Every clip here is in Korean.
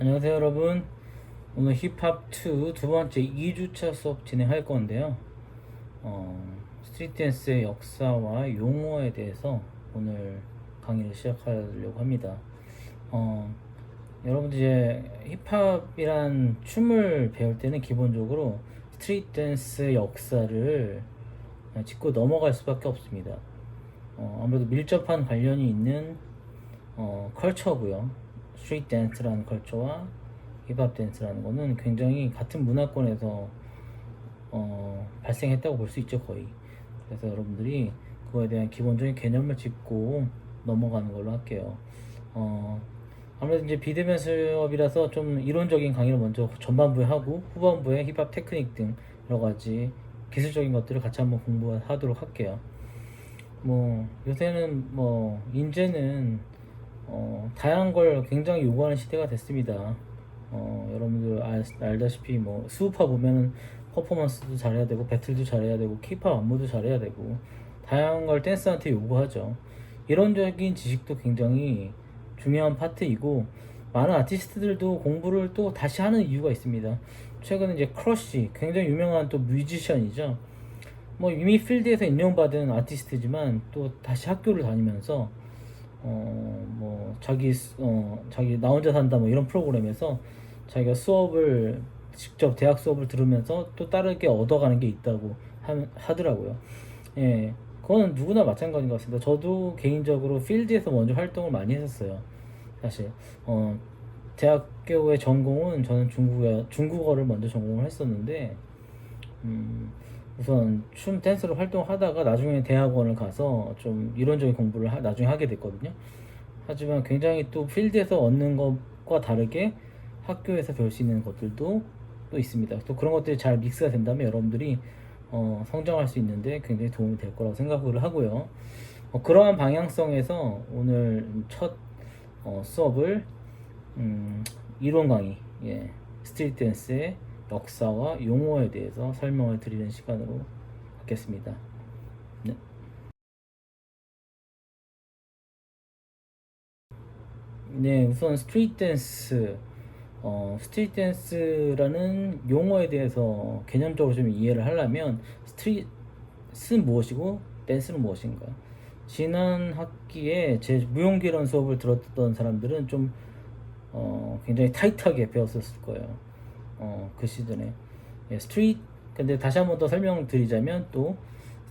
안녕하세요 여러분. 오늘 힙합2 두 번째 2주차 수업 진행할 건데요. 스트리트 댄스의 역사와 용어에 대해서 오늘 강의를 시작하려고 합니다. 어, 여러분들 이제 힙합이란 춤을 배울 때는 기본적으로 스트리트 댄스의 역사를 짚고 넘어갈 수밖에 없습니다. 아무래도 밀접한 관련이 있는 컬처고요. 스트리트 댄스라는 컬처와 힙합 댄스라는 거는 굉장히 같은 문화권에서 발생했다고 볼 수 있죠, 거의. 그래서 여러분들이 그거에 대한 기본적인 개념을 짚고 넘어가는 걸로 할게요. 어, 아무래도 이제 비대면 수업이라서 좀 이론적인 강의를 먼저 전반부에 하고 후반부에 힙합 테크닉 등 여러 가지 기술적인 것들을 같이 한번 공부하도록 할게요. 뭐 요새는 뭐 인재는 다양한 걸 굉장히 요구하는 시대가 됐습니다. 여러분들 알다시피 뭐 수우파 보면은 퍼포먼스도 잘해야 되고 배틀도 잘해야 되고 케이팝 안무도 잘해야 되고 다양한 걸 댄스한테 요구하죠. 이론적인 지식도 굉장히 중요한 파트이고 많은 아티스트들도 공부를 또 다시 하는 이유가 있습니다. 최근에 이제 크러쉬 굉장히 유명한 또 뮤지션이죠. 뭐 이미 필드에서 인정받은 아티스트지만 또 다시 학교를 다니면서 뭐 자기 나 혼자 산다 뭐 이런 프로그램에서 자기가 수업을 직접 대학 수업을 들으면서 또 다르게 얻어가는 게 있다고 하더라고요. 예, 그거는 누구나 마찬가지인 것 같습니다. 저도 개인적으로 필드에서 먼저 활동을 많이 했었어요. 사실 대학교의 전공은 저는 중국어를 먼저 전공을 했었는데 음, 우선 춤 댄스로 활동하다가 나중에 대학원을 가서 좀 이론적인 공부를 나중에 하게 됐거든요. 하지만 굉장히 또 필드에서 얻는 것과 다르게 학교에서 배울 수 있는 것들도 또 있습니다. 또 그런 것들이 잘 믹스가 된다면 여러분들이 성장할 수 있는데 굉장히 도움이 될 거라고 생각을 하고요. 그러한 방향성에서 오늘 첫 수업을 이론 강의, 예, 스트리트 댄스의 역사와 용어에 대해서 설명을 드리는 시간으로 갖겠습니다. 네. 네, 우선 스트리트 댄스라는 용어에 대해서 개념적으로 좀 이해를 하려면 스트릿은 무엇이고 댄스는 무엇인가? 지난 학기에 제 무용기론 수업을 들었던 사람들은 좀 굉장히 타이트하게 배웠었을 거예요. 그 시즌에. 예, 근데 다시 한번 더 설명드리자면 또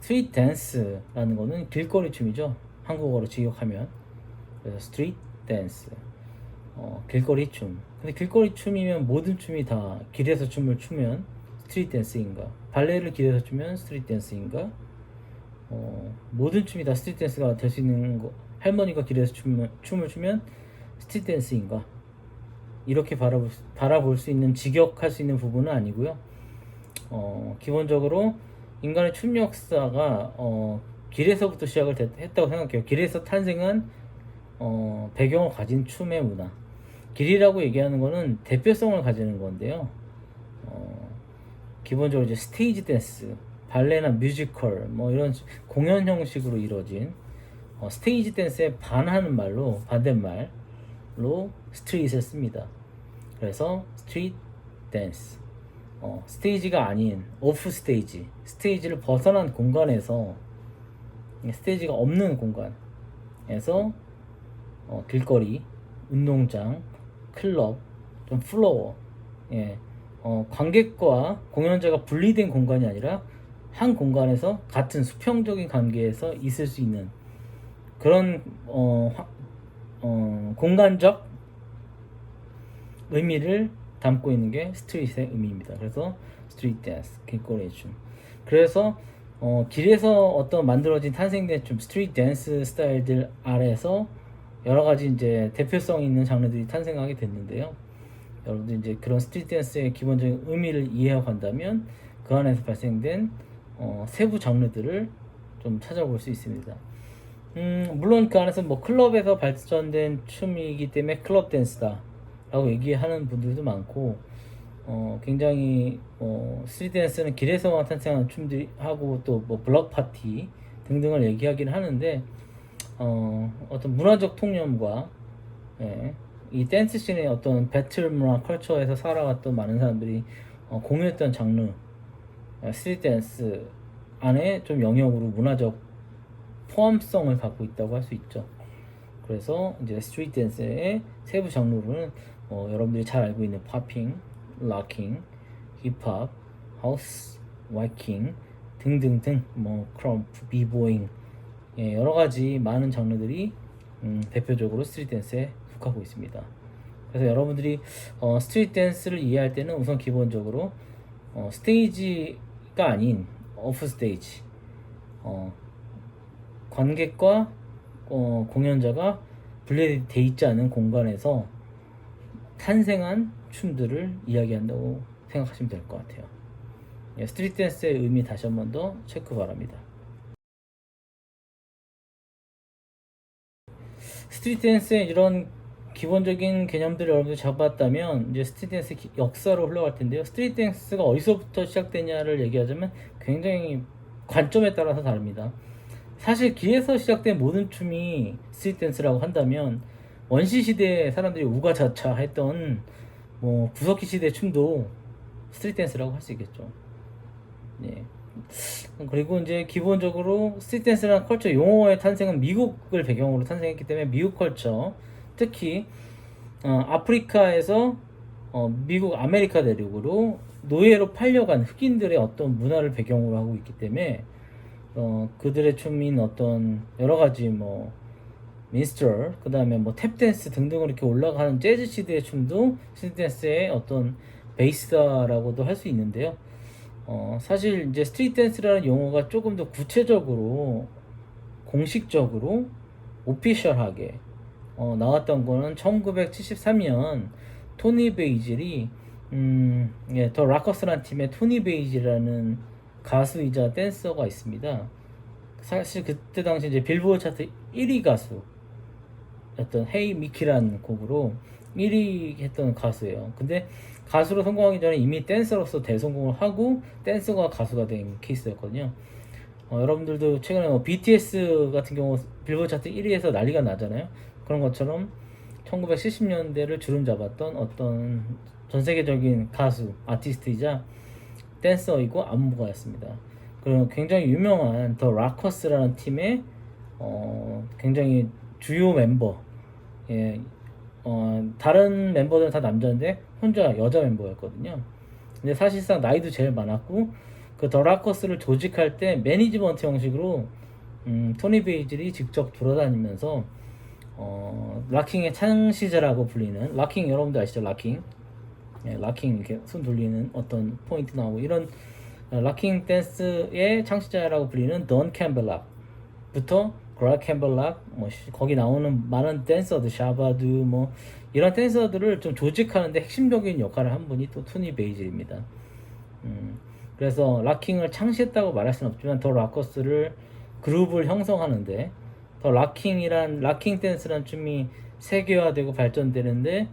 스트리트 댄스라는 거는 길거리 춤이죠. 한국어로 직역하면. 그래서 스트리트 댄스. 길거리 춤. 근데 길거리 춤이면 모든 춤이 다 길에서 춤을 추면 스트리트 댄스인가? 발레를 길에서 추면 스트리트 댄스인가? 모든 춤이 다 스트리트 댄스가 될 수 있는 거. 할머니가 길에서 춤을 추면 스트리트 댄스인가? 이렇게 바라볼 수 있는 직역할 수 있는 부분은 아니고요. 기본적으로 인간의 춤 역사가 길에서부터 했다고 생각해요. 길에서 탄생한 배경을 가진 춤의 문화. 길이라고 얘기하는 거는 대표성을 가지는 건데요. 어, 기본적으로 이제 스테이지 댄스, 발레나 뮤지컬, 뭐 이런 공연 형식으로 이루어진 스테이지 댄스에 반하는 말로 반대말로 스트릿을 씁니다. 그래서 스트리트 댄스. 스테이지가 아닌 오프 스테이지, 스테이지를 벗어난 공간에서 스테이지가 없는 공간에서 길거리, 운동장, 클럽, 좀 플로어, 예, 관객과 공연자가 분리된 공간이 아니라 한 공간에서 같은 수평적인 관계에서 있을 수 있는 그런 공간적 의미를 담고 있는 게 스트릿의 의미입니다. 그래서 스트리트 댄스, 길거리 춤. 그래서 길에서 어떤 만들어진 탄생된 좀 스트리트 댄스 스타일들 아래서 여러 가지 이제 대표성 있는 장르들이 탄생하게 됐는데요. 여러분들 이제 그런 스트리트 댄스의 기본적인 의미를 이해하고 간다면 그 안에서 발생된 세부 장르들을 좀 찾아볼 수 있습니다. 물론 그 안에서 뭐 클럽에서 발전된 춤이기 때문에 클럽 댄스다 라고 얘기하는 분들도 많고 굉장히 스트리트 댄스는 길에서만 탄생한 춤들이 하고 또 뭐 블럭 파티 등등을 얘기하긴 하는데 어떤 문화적 통념과 예, 이 댄스 씬의 어떤 배틀 문화 컬처에서 살아왔던 많은 사람들이 공유했던 장르 스트리트 댄스 안에 좀 영역으로 문화적 포함성을 갖고 있다고 할 수 있죠. 그래서 이제 스트리트 댄스의 세부 장르로는 여러분들이 잘 알고 있는 팝핑, 락킹, 힙합, 하우스, 와이킹 등등등 크럼프, 비보잉 여러 가지 많은 장르들이 대표적으로 스트리트 댄스에 속하고 있습니다. 그래서 여러분들이 스트리트 댄스를 이해할 때는 우선 기본적으로 스테이지가 아닌 오프 스테이지 관객과 공연자가 분리되어 있지 않은 공간에서 탄생한 춤들을 이야기한다고 생각하시면 될 것 같아요. 스트리트 댄스의 의미 다시 한 번 더 체크 바랍니다. 스트리트 댄스의 이런 기본적인 개념들을 여러분들이 잡았다면 이제 스트리트 댄스 역사로 흘러갈 텐데요. 스트리트 댄스가 어디서부터 시작되냐를 얘기하자면 굉장히 관점에 따라서 다릅니다. 사실 길에서 시작된 모든 춤이 스트리트 댄스라고 한다면 원시 시대에 사람들이 우가자차 했던 구석기 시대 춤도 스트리트 댄스라고 할 수 있겠죠. 예. 그리고 이제 기본적으로 스트리트 댄스라는 컬처 용어의 탄생은 미국을 배경으로 탄생했기 때문에 미국 컬처, 특히 아프리카에서 미국 아메리카 대륙으로 노예로 팔려간 흑인들의 어떤 문화를 배경으로 하고 있기 때문에 그들의 춤인 어떤 여러 가지 민스트럴, 그 다음에 탭댄스 등등으로 이렇게 올라가는 재즈 시대의 춤도 스트리트 댄스의 어떤 베이스다라고도 할 수 있는데요. 사실 이제 스트리트 댄스라는 용어가 조금 더 구체적으로 공식적으로 오피셜하게 나왔던 거는 1973년 토니 베이즐이 더 락커스라는 팀의 토니 베이즐이라는 가수이자 댄서가 있습니다. 사실 그때 당시 이제 빌보드 차트 1위 가수였던 헤이 미키라는 곡으로 1위 했던 가수예요. 근데 가수로 성공하기 전에 이미 댄서로서 대성공을 하고 댄서가 가수가 된 케이스였거든요. 여러분들도 최근에 BTS 같은 경우 빌보드 차트 1위에서 난리가 나잖아요. 그런 것처럼 1970년대를 주름 잡았던 어떤 전 세계적인 가수, 아티스트이자 댄서이고 안무가였습니다. 그리고 굉장히 유명한 더 락커스라는 팀의 굉장히 주요 멤버, 예, 다른 멤버들은 다 남자인데 혼자 여자 멤버였거든요. 근데 사실상 나이도 제일 많았고 그 더 락커스를 조직할 때 매니지먼트 형식으로 토니 베이즐이 직접 돌아다니면서 락킹의 창시자라고 불리는 락킹 여러분들 아시죠? 락킹 락킹 이렇게 손 돌리는 어떤 포인트 나오고 이런 락킹 댄스의 창시자라고 불리는 던 캠벨락부터 그라 캠벨락 거기 나오는 많은 댄서들 샤바드 이런 댄서들을 좀 조직하는데 핵심적인 역할을 한 분이 또 토니 베이즐입니다. 그래서 락킹을 창시했다고 말할 수는 없지만 더 락커스를 그룹을 형성하는데 더 락킹 댄스라는 춤이 세계화되고 발전되는데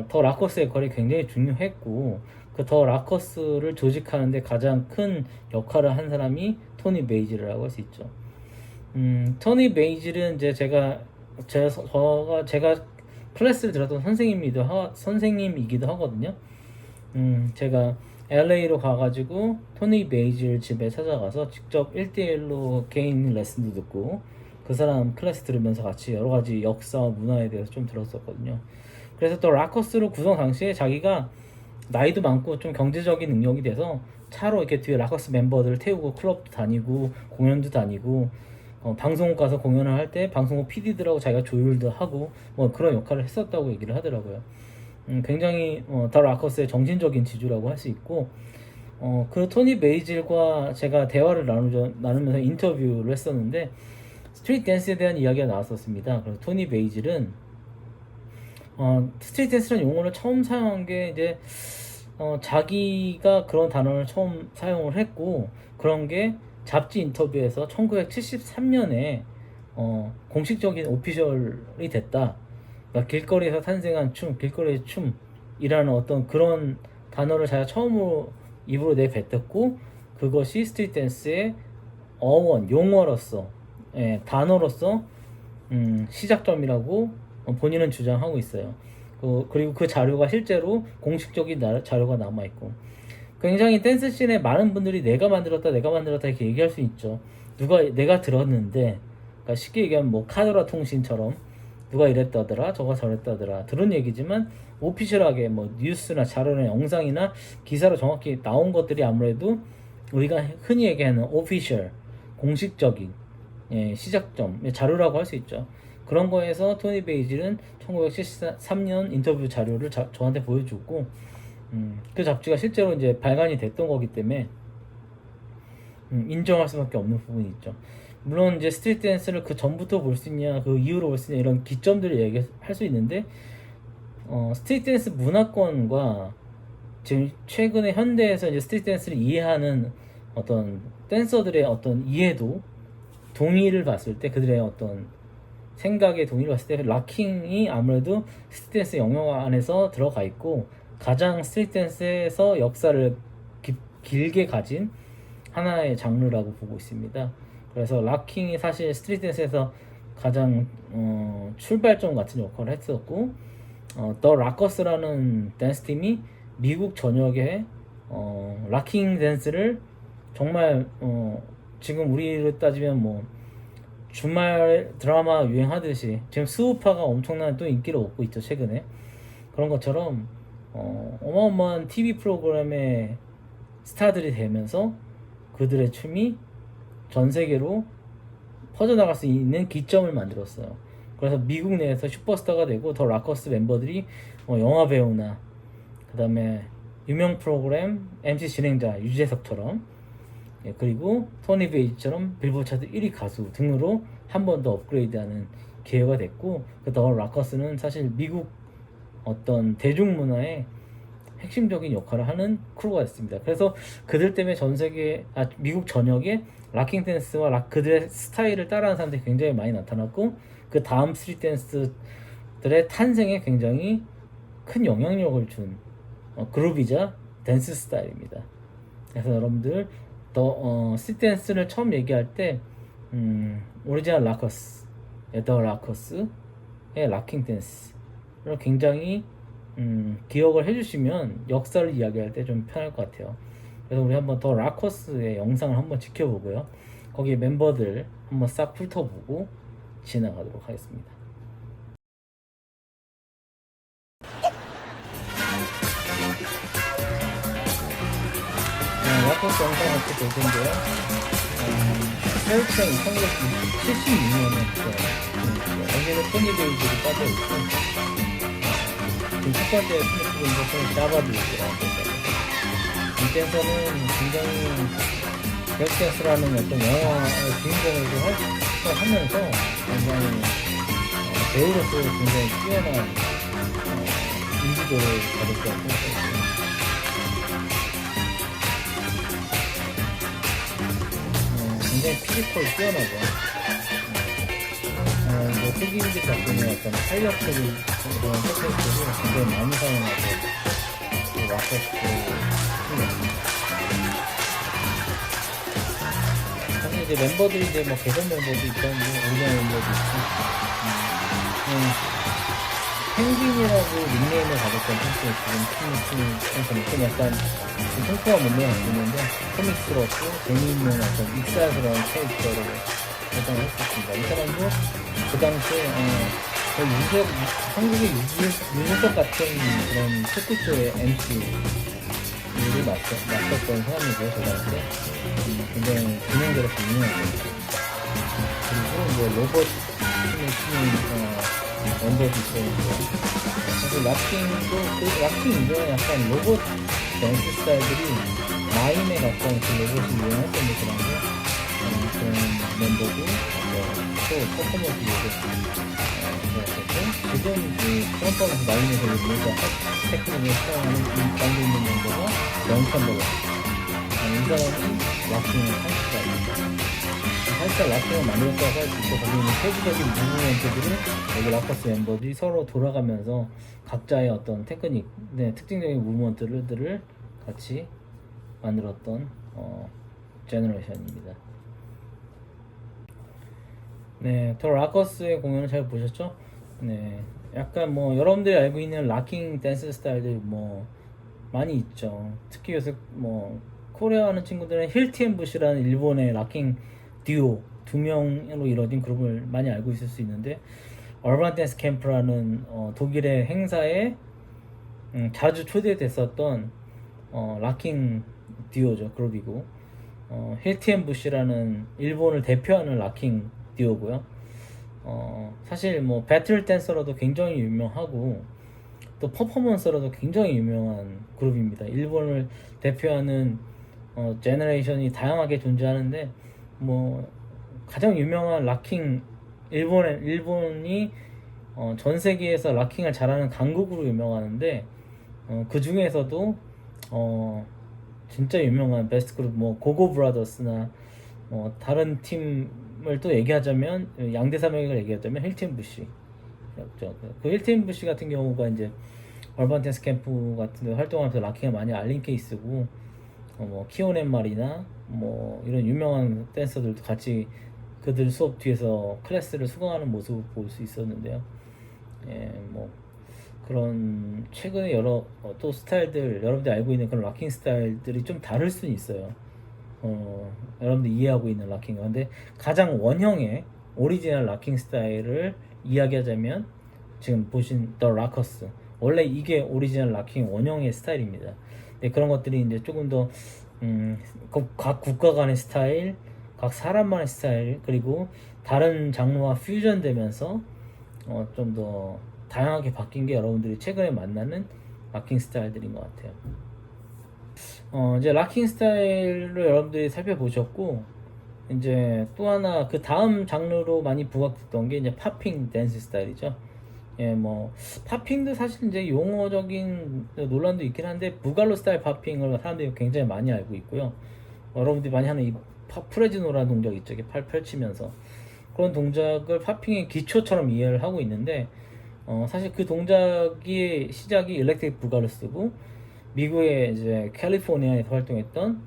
더 라커스의 역할이 굉장히 중요했고 그 더 라커스를 조직하는데 가장 큰 역할을 한 사람이 토니 베이즐이라고 할 수 있죠. 토니 베이즐은 이제 제가 클래스를 들었던 선생님이기도 하거든요. 제가 LA로 가가지고 토니 베이즐 집에 찾아가서 직접 1대1로 개인 레슨도 듣고 그 사람 클래스 들으면서 같이 여러 가지 역사와 문화에 대해서 좀 들었었거든요. 그래서 또 락커스로 구성 당시에 자기가 나이도 많고 좀 경제적인 능력이 돼서 차로 이렇게 뒤에 락커스 멤버들을 태우고 클럽도 다니고 공연도 다니고 방송국 가서 공연을 할 때 방송국 PD들하고 자기가 조율도 하고 그런 역할을 했었다고 얘기를 하더라고요. 굉장히 더 락커스의 정신적인 지주라고 할 수 있고 그 토니 베이즐과 제가 대화를 나누면서 인터뷰를 했었는데 스트리트 댄스에 대한 이야기가 나왔었습니다. 그래서 토니 베이즐은 스트리트 댄스라는 용어를 처음 사용한 게 이제 자기가 그런 단어를 처음 사용을 했고 그런 게 잡지 인터뷰에서 1973년에 공식적인 오피셜이 됐다. 그러니까 길거리에서 탄생한 춤, 길거리의 춤이라는 어떤 그런 단어를 자기가 처음으로 입으로 내뱉었고 그것이 스트리트 댄스의 용어로서 단어로서 시작점이라고 본인은 주장하고 있어요. 그리고 그 자료가 실제로 공식적인 자료가 남아있고, 굉장히 댄스 씬에 많은 분들이 내가 만들었다 이렇게 얘기할 수 있죠. 내가 들었는데, 그러니까 쉽게 얘기하면 뭐 카더라 통신처럼 누가 이랬다더라 저가 저랬다더라 들은 얘기지만, 오피셜하게 뭐 뉴스나 자료나 영상이나 기사로 정확히 나온 것들이 아무래도 우리가 흔히 얘기하는 오피셜, 공식적인, 시작점 자료라고 할 수 있죠. 그런 거에서 토니 베이지는 1973년 인터뷰 자료를 저한테 보여주고, 그 잡지가 실제로 이제 발간이 됐던 거기 때문에 인정할 수밖에 없는 부분이 있죠. 물론 이제 스트리트 댄스를 그 전부터 볼 수 있냐, 그 이후로 볼 수 있냐, 이런 기점들을 얘기할 수 있는데, 스트리트 댄스 문화권과 지금 최근에 현대에서 이제 스트리트 댄스를 이해하는 어떤 댄서들의 어떤 이해도, 동의를 봤을 때, 그들의 어떤 생각의 동의를 봤을 때 락킹이 아무래도 스트리트 댄스 영역 안에서 들어가 있고, 가장 스트리트 댄스에서 역사를 길게 가진 하나의 장르라고 보고 있습니다. 그래서 락킹이 사실 스트리트 댄스에서 가장 출발점 같은 역할을 했었고, 더 락커스라는 댄스 팀이 미국 전역에 락킹 댄스를 정말 지금 우리로 따지면 뭐 주말 드라마 유행하듯이 지금 스우파가 엄청난 또 인기를 얻고 있죠, 최근에. 그런 것처럼 어마어마한 TV 프로그램의 스타들이 되면서 그들의 춤이 전 세계로 퍼져나갈 수 있는 기점을 만들었어요. 그래서 미국 내에서 슈퍼스타가 되고, 더 락커스 멤버들이 영화 배우나 그 다음에 유명 프로그램 MC 진행자 유재석처럼, 그리고 토니 베이지처럼 빌보드 차트 1위 가수 등으로 한 번 더 업그레이드하는 기회가 됐고, 그 더 락커스는 사실 미국 어떤 대중문화의 핵심적인 역할을 하는 크루가 됐습니다. 그래서 그들 때문에 전 세계, 미국 전역에 락킹 댄스와 그들의 스타일을 따라하는 사람들이 굉장히 많이 나타났고, 그 다음 스트리트 댄스들의 탄생에 굉장히 큰 영향력을 준 그룹이자 댄스 스타일입니다. 그래서 여러분들 스트리트 댄스를 처음 얘기할 때 오리지널 락커스, 더 락커스의 락킹 댄스를 굉장히 기억을 해주시면 역사를 이야기할 때 좀 편할 것 같아요. 그래서 우리 한번 더 락커스의 영상을 한번 지켜보고요, 거기에 멤버들 한번 싹 훑어보고 지나가도록 하겠습니다. 락커스 영상 같이 볼 텐데요. 사육장 1976년에 여기는 토니 베이지로 빠져있고, 첫 번째 스매시 분들은 자바드라고 합니다. 이 댄서는 굉장히 백댄스라는 어떤 영화의 주인공으로 활동하면서 굉장히 배우로서 굉장히 뛰어난 인지도를 가졌다고 생각합니다. 굉장히 피지컬 뛰어나죠. 흑인들 같은 어떤 탄력적인 그런 테크닉들을 굉장히 많이 사용하고 락커스 팀입니다. 사실 이제 멤버들이 이제 뭐 개선 멤버도 있고, 오리지널 멤버도 있고, 펭귄이라고 닉네임을 가졌던 팬스의 지금 좀 약간 통통한 몸매가 있는데 코믹스럽고 재미있는 어떤 익살스러운 캐릭터로 활동을 했었습니다. 이 사람도 그 당시에 한국의 유재석 같은 그런 토크쇼의 MC를 맡았던 사람이고, 그 당시에 굉장히 진행자로서 유명했습니다. 그리고 이제 로봇 멤버도 있었는데, 사실 락킹도 약간 로봇 댄스 스타일들이 마임에 가까운 그 로봇이 유행했던 그 당시에 그런 멤버도 또 퍼포먼스 요소 들어갔었고, 지금 트럼프하면서 마임에서 모자 테크닉을 사용하는 이 가운데 있는 멤버가 영찬버거입니다. 이 사람이 락킹의 한스타입니다. 살짝 락킹을 만들었다고 할 수 있고, 거기 있는 세부적인 무브먼트들은 여기 락커스 멤버들이 서로 돌아가면서 각자의 어떤 테크닉, 특징적인 무브먼트들을 같이 만들었던 제너레이션입니다. 네, 더 락커스의 공연을 잘 보셨죠? 네, 약간 뭐 여러분들이 알고 있는 락킹 댄스 스타일들 뭐 많이 있죠. 특히 요새 뭐 코리아 하는 친구들은 힐티 앤 부시라는 일본의 락킹 듀오 두 명으로 이루어진 그룹을 많이 알고 있을 수 있는데, 얼반 댄스 캠프라는 독일의 행사에 자주 초대됐었던 락킹 듀오죠. 그룹이고, 힐티 앤 부시라는 일본을 대표하는 락킹 듀오고요. 사실 뭐 배틀 댄서로도 굉장히 유명하고 또 퍼포먼서로도 굉장히 유명한 그룹입니다. 일본을 대표하는 제너레이션이 다양하게 존재하는데, 뭐 가장 유명한 락킹, 일본이 전 세계에서 락킹을 잘하는 강국으로 유명하는데, 그 중에서도 진짜 유명한 베스트 그룹 뭐 고고 브라더스나 다른 팀을 또 얘기하자면, 양대산맥을 얘기하자면 힐튼 부시. 그 힐튼 부시 같은 경우가 이제 얼반 댄스 캠프 같은 데 활동하면서 락킹을 많이 알린 케이스고, 뭐 키오넨 말이나 뭐 이런 유명한 댄서들도 같이 그들 수업 뒤에서 클래스를 수강하는 모습을 볼 수 있었는데요. 예, 뭐 그런 최근에 여러 또 스타일들, 여러분들이 알고 있는 그런 락킹 스타일들이 좀 다를 수는 있어요. 여러분들이 이해하고 있는 락킹과. 근데 가장 원형의 오리지널 락킹 스타일을 이야기하자면 지금 보신 더 락커스, 원래 이게 오리지널 락킹 원형의 스타일입니다. 근데 그런 것들이 이제 조금 더 각 국가 간의 스타일, 각 사람만의 스타일, 그리고 다른 장르와 퓨전되면서 좀 더 다양하게 바뀐 게 여러분들이 최근에 만나는 락킹 스타일들인 것 같아요. 이제 락킹 스타일을 여러분들이 살펴보셨고, 이제 또 하나 그 다음 장르로 많이 부각됐던 게 이제 팝핑 댄스 스타일이죠. 예, 뭐 팝핑도 사실 이제 용어적인 논란도 있긴 한데, 부갈로 스타일 팝핑을 사람들이 굉장히 많이 알고 있고요. 여러분들이 많이 하는 이 프레즈노라는 동작 있죠. 이렇게 팔 펼치면서 그런 동작을 팝핑의 기초처럼 이해를 하고 있는데, 사실 그 동작의 시작이 일렉트릭 부갈로스고, 미국의 이제 캘리포니아에서 활동했던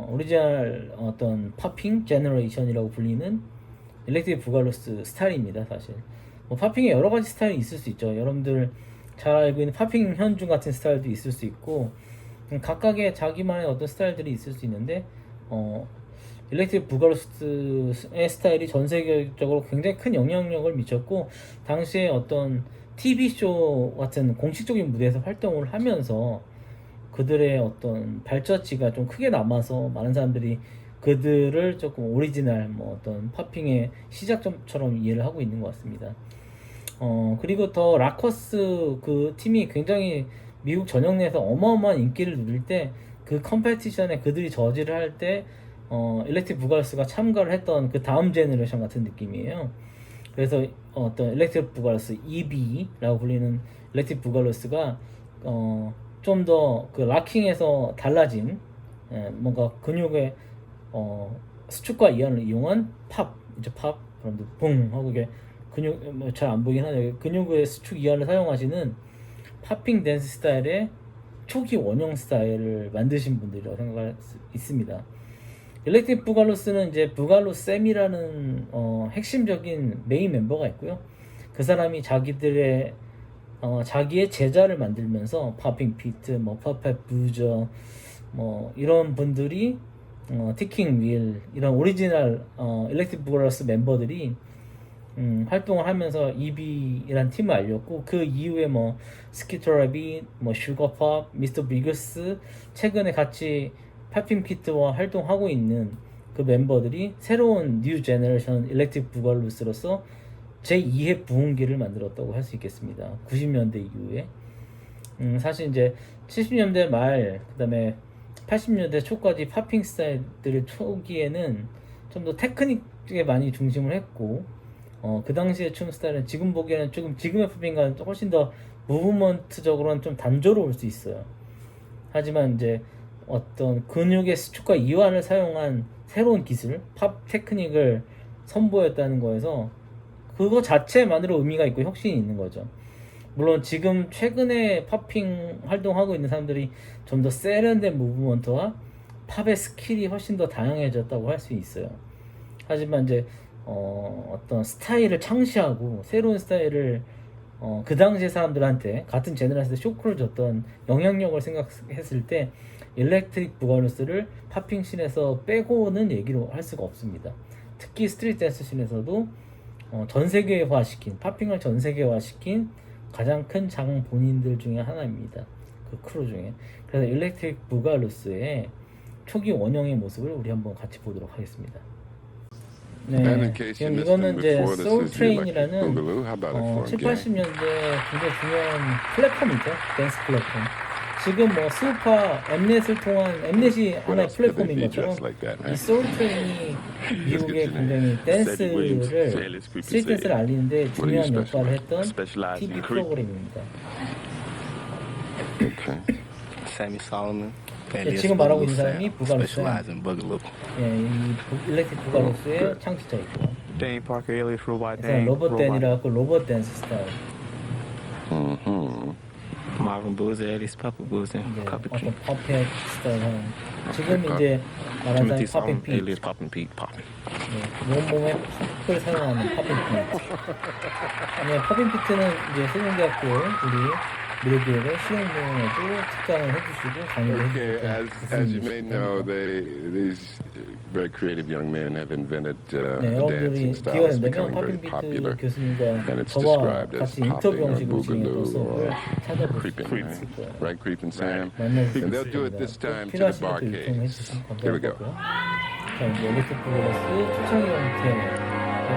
오리지널 어떤 팝핑 제너레이션이라고 불리는 일렉트릭 부갈로스 스타일입니다. 사실 뭐 팝핑에 여러 가지 스타일이 있을 수 있죠. 여러분들 잘 알고 있는 팝핑 현중 같은 스타일도 있을 수 있고, 각각의 자기만의 어떤 스타일들이 있을 수 있는데, 일렉트릭 부갈로스의 스타일이 전 세계적으로 굉장히 큰 영향력을 미쳤고, 당시에 어떤 TV쇼 같은 공식적인 무대에서 활동을 하면서 그들의 어떤 발자취가 좀 크게 남아서 많은 사람들이 그들을 조금 오리지널 뭐 어떤 팝핑의 시작점처럼 이해를 하고 있는 것 같습니다. 그리고 더 라커스 그 팀이 굉장히 미국 전역 내에서 어마어마한 인기를 누릴 때, 그 컴페티션에 그들이 저지를 할 때 일렉트릭 부갈로스가 참가를 했던 그 다음 제너레이션 같은 느낌이에요. 그래서 어떤 일렉트릭 부갈로스 EB라고 불리는 일렉트릭 부갈로스가 좀 더 그 락킹에서 달라진, 뭔가 근육의 수축과 이완을 이용한 팝, 이제 팝, 그런데 붕 하고 이게 근육 뭐 잘 안 보이긴 하네요. 근육의 수축 이완을 사용하시는 팝핑 댄스 스타일의 초기 원형 스타일을 만드신 분들이라고 생각할 수 있습니다. 일렉트릭 부갈로스는 이제 부갈로 쌤이라는 핵심적인 메인 멤버가 있고요. 그 사람이 자기의 제자를 만들면서 파핑 피트, 뭐 퍼펫 부저, 뭐 이런 분들이 티킹 윌, 이런 오리지널 일렉트릭 부갈로스 멤버들이 활동을 하면서 EB이란 팀을 알렸고, 그 이후에 뭐 스키터라비, 뭐 슈거팝, 미스터 비그스, 최근에 같이 팝핑 피트와 활동하고 있는 그 멤버들이 새로운 뉴 제너레이션 일렉트릭 부갈로스로서 제2의 부흥기를 만들었다고 할 수 있겠습니다. 90년대 이후에. 사실 이제 70년대 말, 그 다음에 80년대 초까지 팝핑 스타일들의 초기에는 좀 더 테크닉에 많이 중심을 했고, 그 당시의 춤 스타일은 지금 보기에는 조금 지금의 팝핑과는 훨씬 더 무브먼트적으로는 좀 단조로울 수 있어요. 하지만 이제 어떤 근육의 수축과 이완을 사용한 새로운 기술, 팝 테크닉을 선보였다는 거에서 그거 자체만으로 의미가 있고 혁신이 있는 거죠. 물론 지금 최근에 팝핑 활동하고 있는 사람들이 좀 더 세련된 무브먼트와 팝의 스킬이 훨씬 더 다양해졌다고 할 수 있어요. 하지만 이제 어떤 스타일을 창시하고 새로운 스타일을 그 당시의 사람들한테 같은 제너레이션에 쇼크를 줬던 영향력을 생각했을 때 일렉트릭 부가루스를 팝핑 씬에서 빼고는 얘기를 할 수가 없습니다. 특히 스트리트 댄스 씬에서도 전 세계화시킨 팝핑을 전 세계화시킨 가장 큰 장 본인들 중에 하나입니다. 그 크루 중에. 그래서 일렉트릭 부가루스의 초기 원형의 모습을 우리 한번 같이 보도록 하겠습니다. 네, 지금 이거는 이제 소울 트레인이라는 7, 80년대 굉장히 중요한 플랫폼이죠. 댄스 플랫폼. 지금 뭐 스우파, 엠넷을 통한 엠넷이 하나의 플랫폼인 것처럼 이 소울 트레인이 미국의 굉장히 댄스를 스트리트 댄스를 알리는데 중요한 역할을 했던 TV 프로그램입니다. 네, 지금 말하고 있는 사람이 부가루스. 예, 이 일렉트릭 부가루스의 창시자이고. 그래서 로봇 댄이라고 로봇 댄스 스타일. Marvin Boozer, Alice Papa Boozer, 어떤 퍼펙트 스타일 하는. 지금 이제 말하는 사람이 Poppin' Pete. 몸몸에 팝을 사용하는 팝핑 피트. 네, 팝핑 피트는 이제 세종대학교 우리 미래교육의 수영무원에도 특강을 해주시고 강의를 해주시고 as you may know, these very creative young men have invented 네, a dancing 여러분들이 style 기회가 that's 된다면 becoming very 팝핑 popular. 피트 교수님과 And it's 저와 described as 같이 인터뷰 popping or 형식으로 진행했던 boogaloo 수업을 or 찾아볼 수 creeping, 있을 거예요. right? Creeping Sam. 만날 수 And they'll do it 있습니다. this time to the 필요하신 것도 barcade. 요청해 주시면 Here we go. 감사하고요. 자, 이제 엘리트 플러스 초창기 형태의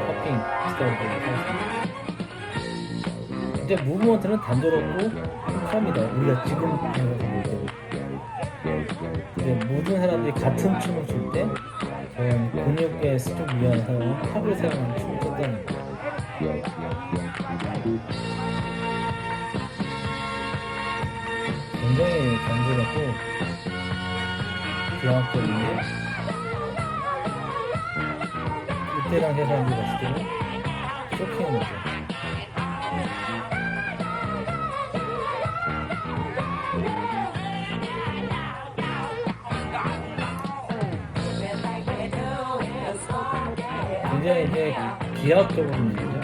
팝핑 스타일을 보겠습니다. 이제 무브먼트는 단조롭고 합니다. 우리가 지금 생각해볼 때 이제 모든 사람들이 같은 춤을 출 때 저는 근육의 수축 위한 사람은 팝을 사용하는 춤을 췄다는 거예요. 굉장히 단조롭고 교학적인데 이때 당시 사람들이 봤을 때는 쇼킹한 거죠. 굉장히 이제 기하학적으로 움직이죠.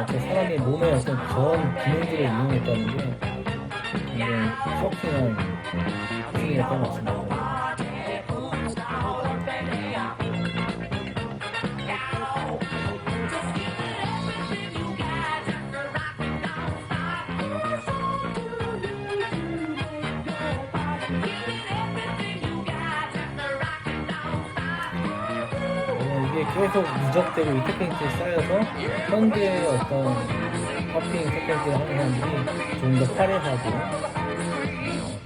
그 사람이 몸의 어떤 전 기능들을 이용했다는 게 굉장히 쇼킹한 행위였던 것 같습니다. 이게 계속 누적되고 이 테크닉들이 쌓여서 현대의 어떤 팝핑 테크닉을 하는 사람들이 좀 더 화려하고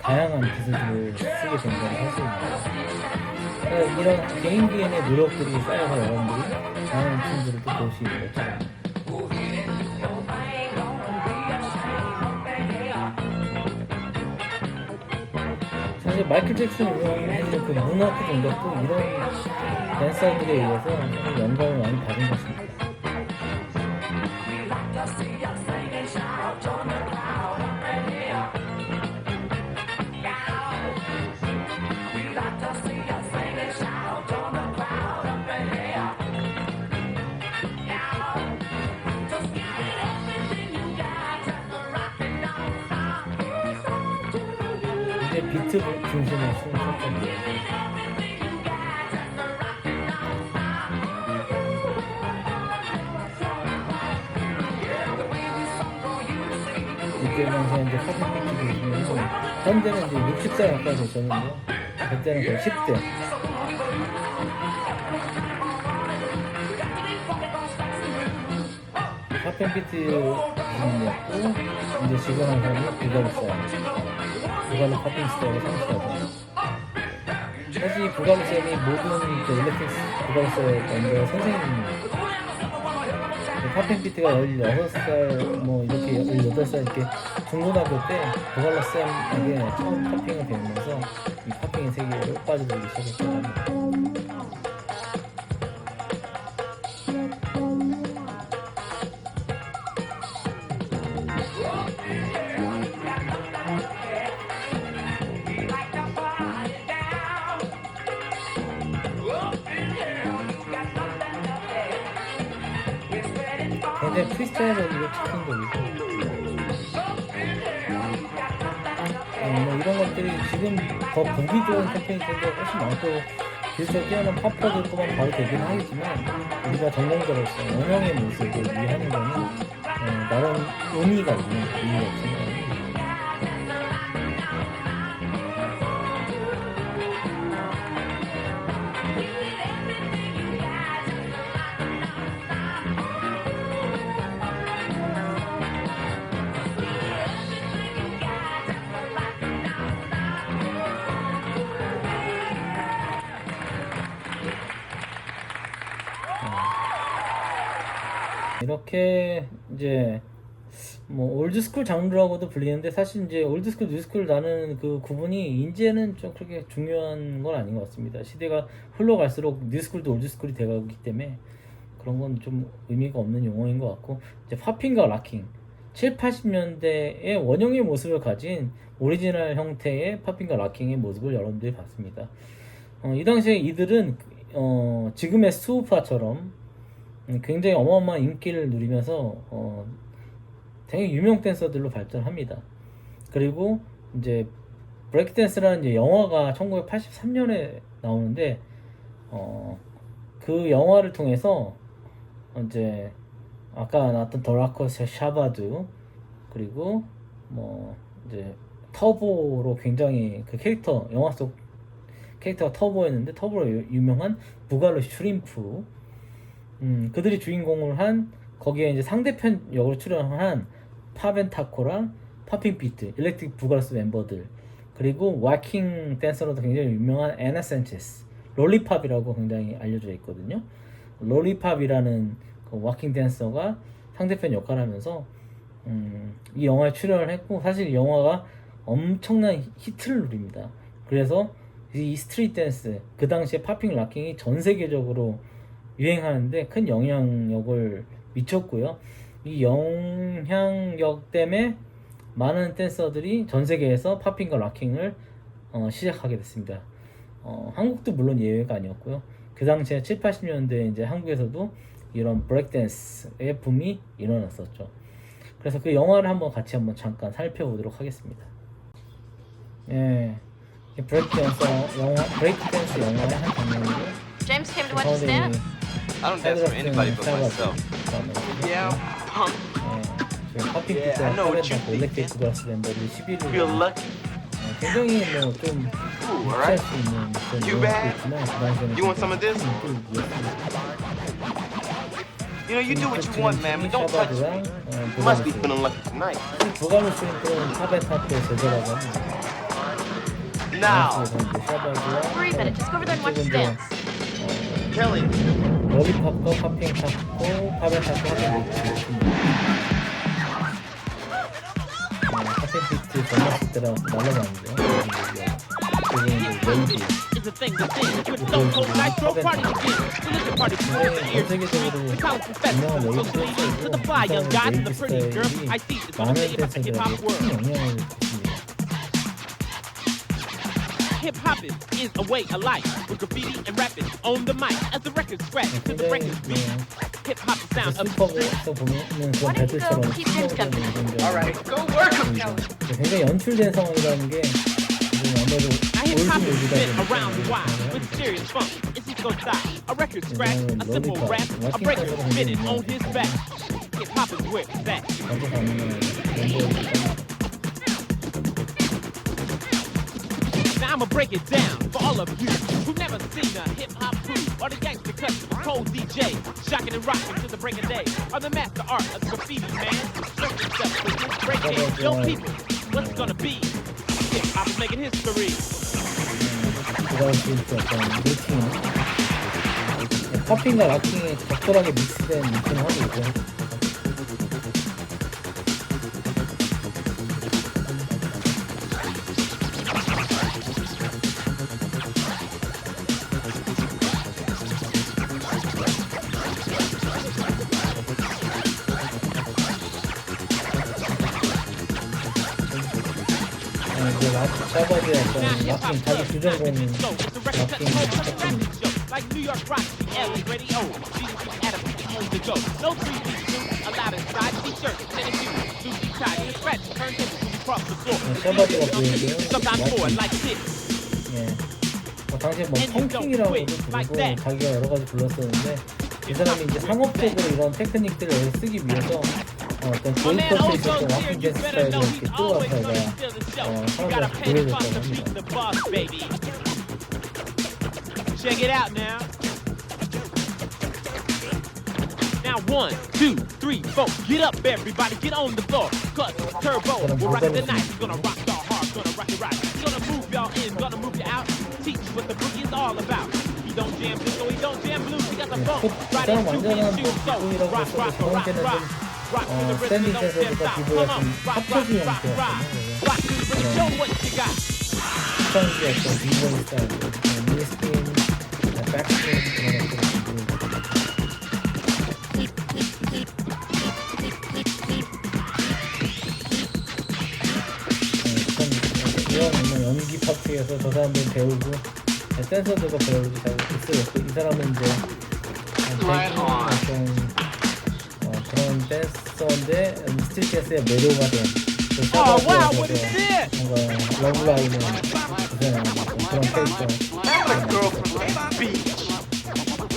다양한 기술들을 쓰게 된 건 사실입니다. 그러니까 이런 개인기의 노력들이 쌓여서 여러분들이 다양한 춤들을 또 볼 수 있는 것처럼. 사실 마이클 잭슨이 해준 그 문화크 동작도 이런 댄서들에 의해서 사실 영감을 많이 받은 것입니다. 이제 비트 중심의 춤을 췄거든요. 이때 당시에 이제 사진 비트 중심에서 현재는 이제 60살 가까이 됐었는데요. 그때는 거의 10대. 팝앤 비트 기준이었고 이제 지금 한 사람이 부가루 팝핑 스타일을 상승하죠. 사실 부가루 쌤이 모든 그 일렉트릭 부가루 쌤의 먼저 선생님입니다. 팝앤 비트가 16살 뭐 이렇게 18살 이렇게 중고등학교 때 부가루 쌤에게 처음 팝핑을 배우면서 이 팝핑의 세계로 빠져들기 시작했다고 합니다. 굉장히 프리스타일적이고 즉흥적이고 뭐 이런 것들이 지금 더 보기 좋은 테크닉들도 훨씬 많고 기술적 뛰어난 팝퍼들만 봐도 되긴 하겠지만 우리가 전공자로서 원형의 모습을 이해하는 거는 나름 의미가 있습니다. 이렇게 이제 뭐 올드스쿨 장르라고도 불리는데 사실 이제 올드스쿨, 뉴스쿨 나는 그 구분이 이제는 좀 그렇게 중요한 건 아닌 것 같습니다. 시대가 흘러갈수록 뉴스쿨도 올드스쿨이 되고 있기 때문에 그런 건 좀 의미가 없는 용어인 것 같고 이제 팝핑과 락킹 7, 80년대의 원형의 모습을 가진 오리지널 형태의 팝핑과 락킹의 모습을 여러분들이 봤습니다. 이 당시에 이들은 지금의 스우파처럼 굉장히 어마어마한 인기를 누리면서 되게 유명 댄서들로 발전합니다. 그리고 이제 브레이크 댄스라는 이제 영화가 1983년에 나오는데 그 영화를 통해서 이제 아까 나왔던 더라커스의 샤바두 그리고 뭐 이제 터보로 굉장히 그 캐릭터 영화 속 캐릭터가 터보였는데 터보로 유명한 부갈로 슈림프 그들이 주인공을 한 거기에 이제 상대편 역으로 출연한 파벤타코랑 파핑비트, 일렉트릭 부가로스 멤버들 그리고 와킹 댄서로도 굉장히 유명한 애나 센체스, 롤리팝이라고 굉장히 알려져 있거든요. 롤리팝이라는 그 와킹 댄서가 상대편 역할을 하면서 이 영화에 출연을 했고 사실 이 영화가 엄청난 히트를 누립니다. 그래서 이 스트리트 댄스, 그 당시에 팝핑 락킹이 전 세계적으로 유행하는데 큰 영향력을 미쳤고요. 이 영향력 때문에 많은 댄서들이 전 세계에서 팝핑과 락킹을 시작하게 됐습니다. 한국도 물론 예외가 아니었고요. 그 당시에 7, 80년대에 이제 한국에서도 이런 브레이크 댄스의 붐이 일어났었죠. 그래서 그 영화를 같이 한번 잠깐 살펴보도록 하겠습니다. 예, 브레이크 댄스 영화의 한 장면이고 James came to watch us dance. I don't dance for anybody but myself. Yeah, punk. 팝핑 Yeah, 피트와 I know what you 파벤타코, think, 일렉트릭 부가로스 멤버들이 11일 Feel lucky. 굉장히 뭐좀 Ooh, 유치할 alright. 수 있는 그런 You 영화도 bad? 있지만 그 당시에는 You want some of this? You know, you do what you want, man, but don't touch me. You must be feeling lucky tonight. 부가로 슈림프는 파벤타코의 제자라고 합니다. Now, Worry about it. Just go over there and watch us dance. Kelly. 롤리팝과 팝핑타코, 파벤타코 하면 팝핑피트 전났을 때랑 날라가는데요. 그리고 이제 웨이비 Is a thing with things. With Stone Cold Nitro party begins. So listen, party people in the ears. 전 세계적으로 The college professors, 유명한 social 웨이브 leaders, to the 댄스고 fly young guys and the 웨이브 pretty girls. 스타일이 I see it's 많은 all about the hip hop 댄서들에게 큰 world. 영향을 미칩니다. Hip hop is a way of life with graffiti and rapping on the mic as the record scratch to the record beat. Hip hop is sound of the street. 슈퍼에서 보면은 그런 Why don't you 배틀처럼 go keep James company? All right, go work him, Kelly. 굉장히 연출된 상황이라는 게 지금 아무래도 Now hip hop has 올드 been 뮤직이다 around a while with serious funk. It's Eco style, a record scratch, a simple rap, a breaker spinning on his back. Hip hop is where it's at. 먼저 가능한 멤버이니까 Now I'ma break it down for all of you who've never seen a hip hop crew or the gangster customer, cold DJ, shocking and rocking to the break of day, or the master art of the graffiti man, circus stuff with this break dance. Yo people, what's it gonna be? Hip hop is making history. 그럴 수 있을 어떤 루틴 팝핑과 락킹이 적절하게 믹스된 루틴을 하고 있고요. 이제 샤바드의 어떤 Now hip hop 락킹 자기 주전공 so it's a record cut 락킹 over the 작품 rapping show like New York Rock, LA Radio, Jesus Adam, on the go. No 3D suits allowed inside. T-shirts, tennis shoes, Susie tie, and scratch, turntable when we cross the floor. 샤바드가 보이고요. Sometimes more like this. 예. 당시에 뭐 펑킹이라고도 부르고 자기가 여러 가지 불렀었는데 이 사람이 이제 상업적으로 이런 테크닉들을 쓰기 위해서 어떤 교육법에 있었던 와킹 댄스 스타일을 이렇게 끌어와서 사람들한테 보여줬다고 합니다. Check it out now. Now 1, 2, 3, 4. Get up, everybody, get on the floor. Cause Turbo will rock it tonight. He's gonna rock y'all hard, gonna rock it right. He's gonna move y'all in, gonna move you out. Teach you what the boogie is all about. He don't jam disco, he don't jam blues. He got the funk right into his shoes. So rock, rock, rock, rock. Rock to the rhythm, don't step stop. Come on, rock, rock, rock, rock. Rock to the rhythm, show what you got. 스타일의 어떤 비주얼 스타일, 미스핀, 백스핀 이런 것들을 이런 연기 파트에서 저 사람들은 배우고 댄서들과 배우고 잘 있어요. 이 사람은 이제 그런 댄서인데 스트릿 댄스의 매료가 된 뭔가 러브라인을 구성하는 그런 캐릭터.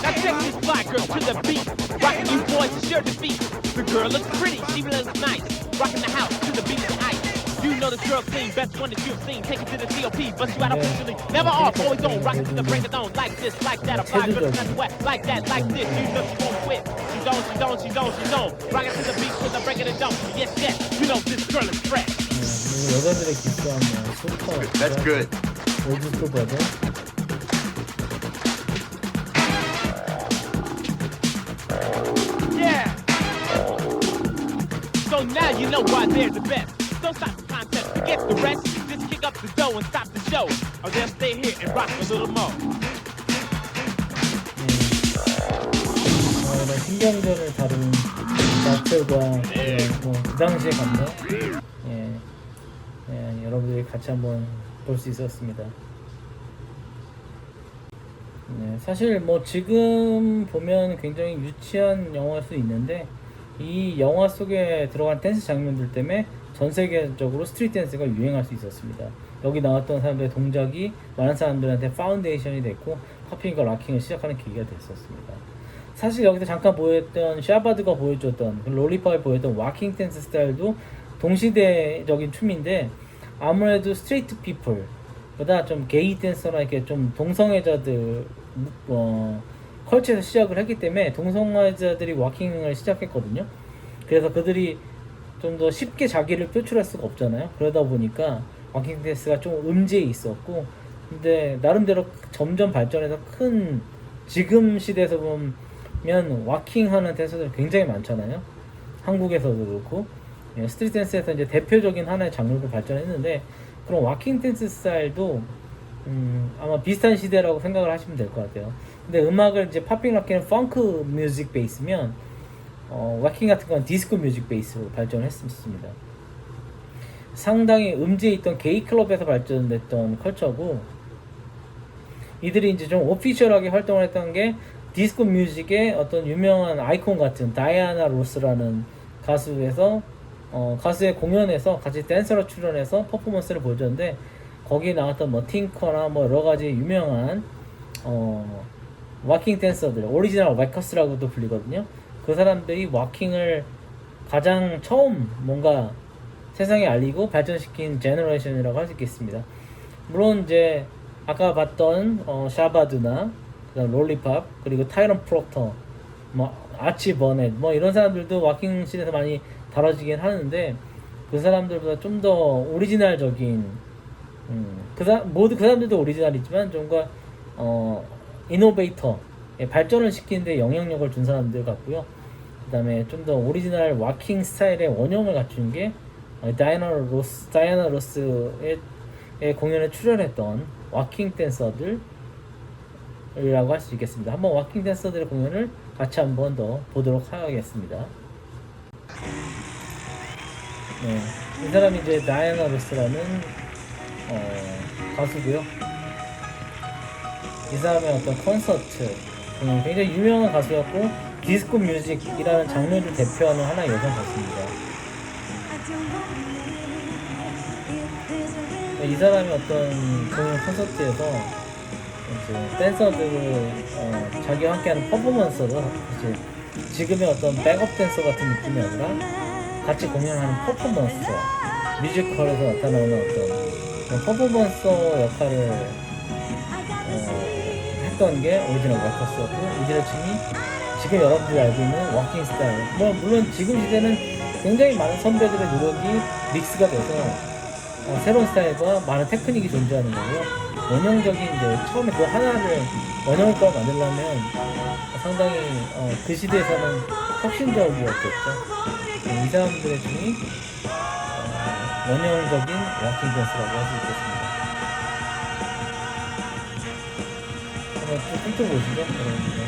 Now check this fly girl to the beat. Rocking you boys is your defeat. The girl looks pretty, she looks nice. Rocking the house to the beat of the ice. You know the girl clean, best one that you've seen. Take it to the COP, bust you out officially. Never off, always on. Rock it to the break it on. Like this, like that. A fly girl that's wet. Like that, like this. You know she won't quit. She don't, she don't, she don't, she don't. Rock it to the beat, to the break it don't. Yes, yes. You know this girl is fresh. 여자들의 기수한 슈퍼. That's good. 올드스쿨 버전. So now you know why they're the best. Don't stop the contest, forget the rest. Just kick up the dough and stop the show. Or they'll stay here and rock a little more. 이런 신경전을 다룬 작들과 그 당시의 감성, 여러분들이 같이 한번 볼 수 있었습니다. 사실 뭐 지금 보면 굉장히 유치한 영화일 수 있는데 이 영화 속에 들어간 댄스 장면들 때문에 전 세계적으로 스트릿 댄스가 유행할 수 있었습니다. 여기 나왔던 사람들의 동작이 많은 사람들한테 파운데이션이 됐고 팝핑과 락킹을 시작하는 계기가 됐었습니다. 사실 여기서 잠깐 보였던 샤바드가 보여줬던 롤리팝이 보였던 와킹 댄스 스타일도 동시대적인 춤인데 아무래도 스트레이트 피플보다 좀 게이 댄서나 이렇게 좀 동성애자들 컬처에서 시작을 했기 때문에 동성애자들이 와킹을 시작했거든요. 그래서 그들이 좀 더 쉽게 자기를 표출할 수가 없잖아요. 그러다 보니까 와킹 댄스가 좀 음지에 있었고, 근데 나름대로 점점 발전해서 큰 지금 시대에서 보면 와킹하는 댄서들이 굉장히 많잖아요. 한국에서도 그렇고 스트리트 댄스에서 이제 대표적인 하나의 장르로 발전했는데 그런 와킹 댄스 스타일도 아마 비슷한 시대라고 생각을 하시면 될 것 같아요. 근데 음악을 이제 팝핑 락킹은 펑크 뮤직 베이스면 와킹 같은 건 디스코 뮤직 베이스로 발전했습니다. 상당히 음지에 있던 게이 클럽에서 발전됐던 컬처고 이들이 이제 좀 오피셜하게 활동을 했던 게 디스코 뮤직의 어떤 유명한 아이콘 같은 다이아나 로스라는 가수에서 가수의 공연에서 같이 댄서로 출연해서 퍼포먼스를 보여줬는데 거기에 나왔던 뭐 팅커나 뭐 여러 가지 유명한 와킹 댄서들, 오리지널 와커스라고도 불리거든요. 그 사람들이 와킹을 가장 처음 뭔가 세상에 알리고 발전시킨 제너레이션이라고 할 수 있겠습니다. 물론 이제 아까 봤던 샤바드나 그다음 롤리팝 그리고 타이런 프록터, 뭐 아치 버넷 뭐 이런 사람들도 와킹 씬에서 많이 다뤄지긴 하는데 그 사람들보다 좀 더 오리지널적인 모두 그 사람들도 오리지널이지만 좀더 이노베이터 발전을 시키는데 영향력을 준 사람들 같고요. 그 다음에 좀 더 오리지널 와킹 스타일의 원형을 갖춘 게 다이아나 로스의 공연에 출연했던 와킹 댄서들이라고 할 수 있겠습니다. 한번 와킹 댄서들의 공연을 같이 한번 더 보도록 하겠습니다. 이 사람이 이제 다이아나 로스라는 가수고요. 이 사람의 어떤 콘서트 굉장히 유명한 가수였고 디스코 뮤직이라는 장르를 대표하는 하나의 여성 가수입니다. 이 사람이 어떤 공연 콘서트에서 이제 댄서들을 자기와 함께하는 퍼포먼서로 이제 지금의 어떤 백업 댄서 같은 느낌이 아니라 같이 공연하는 퍼포먼서, 뮤지컬에서 나타나는 어떤 퍼포먼서 역할을 했던 게 오리지널 워커스였고, 이 제작진이 지금 여러분들이 알고 있는 워킹 스타일, 물론 지금 시대는 굉장히 많은 선배들의 노력이 믹스가 돼서 새로운 스타일과 많은 테크닉이 존재하는 거고요. 원형적인 이제 처음에 그 하나를 원형을 만들려면 상당히 그 시대에서는 혁신적이었겠죠. 이 사람들의 중이 원형적인 워킹 댄스라고 할 수 있겠습니다. 한번 좀 보시죠, 여러분들.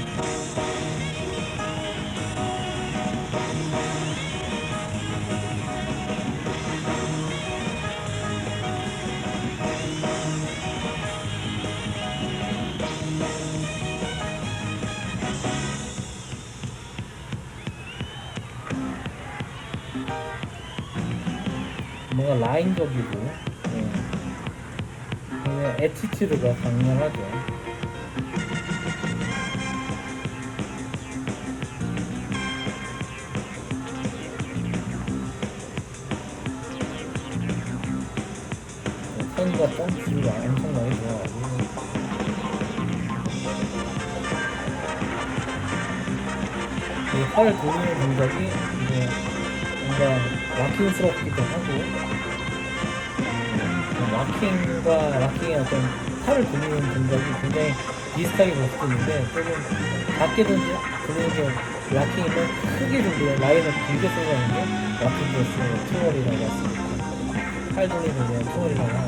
뭔가 라인적이고 애티튜드가 강렬하죠. 턴과 점프를 엄청나게 좋아하고, 이 팔을 돌리는 동작이 이제 뭔가 락킹스럽기도 하고, 락킹과 락킹의 어떤 팔을 돌리는 동작이 굉장히 비슷하게 볼 수도 있는데, 조금 작게 돌리는 락킹이면 크게 돌리는 라인을 길게 쏘는 게 락킹 드레스 트월이라고 할 수 있고, 팔 돌리는 게 트월이라고 하는.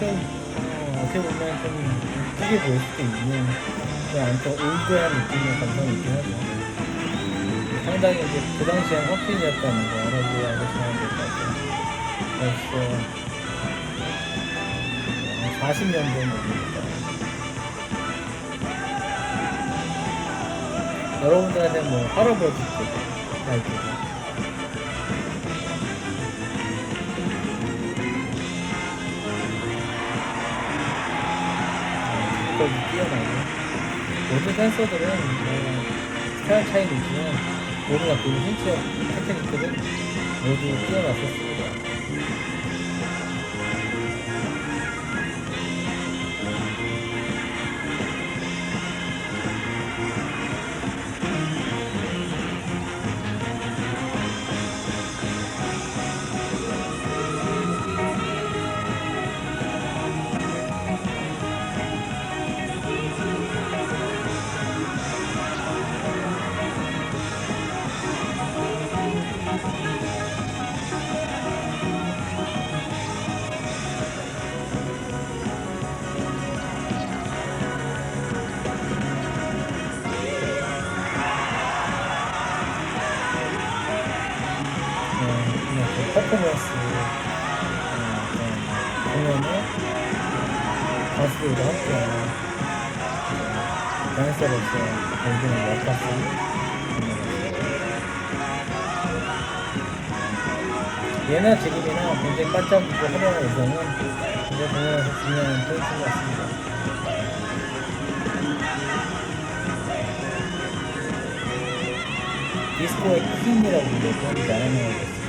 물론 어떻게 보면 좀 크게 보일 수도 있는 그냥 좀 올드한 느낌의 감성이 있긴 하죠. 상당히 이제 그 당시엔 혁신이었다는 거 여러분이 알고 있어야 될 것 같아요. 벌써 40년 전 얘기니까. 여러분들한테 뭐 할아버지 때 날 때도 뛰어나고, 모든 댄서들은 스타일 차이는 있지만 모두 갖고 있는 힌트적 테크닉들은 모두 뛰어났었습니다. 퍼포먼스 공연에 가수들과 함께하는 댄서로서 공연을 맡았습니다. 예나 지금이나 굉장히 반짝이고 화려한 의상은 이제 공연에서 중요한 포인트인 것 같습니다. 디스코의 퀸이라고 불리는 나라명을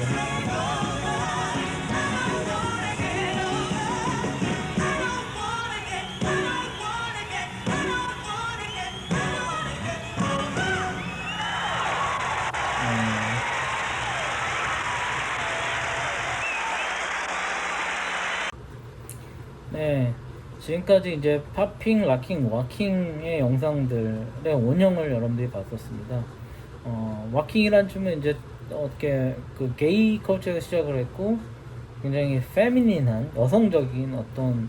네, 지금까지 이제 팝핑, 락킹, 와킹의 영상들의 원형을 여러분들이 봤었습니다. 와킹이란 춤은 이제 어떻게 그 게이 컬처에서 시작을 했고 굉장히 페미닌한 여성적인 어떤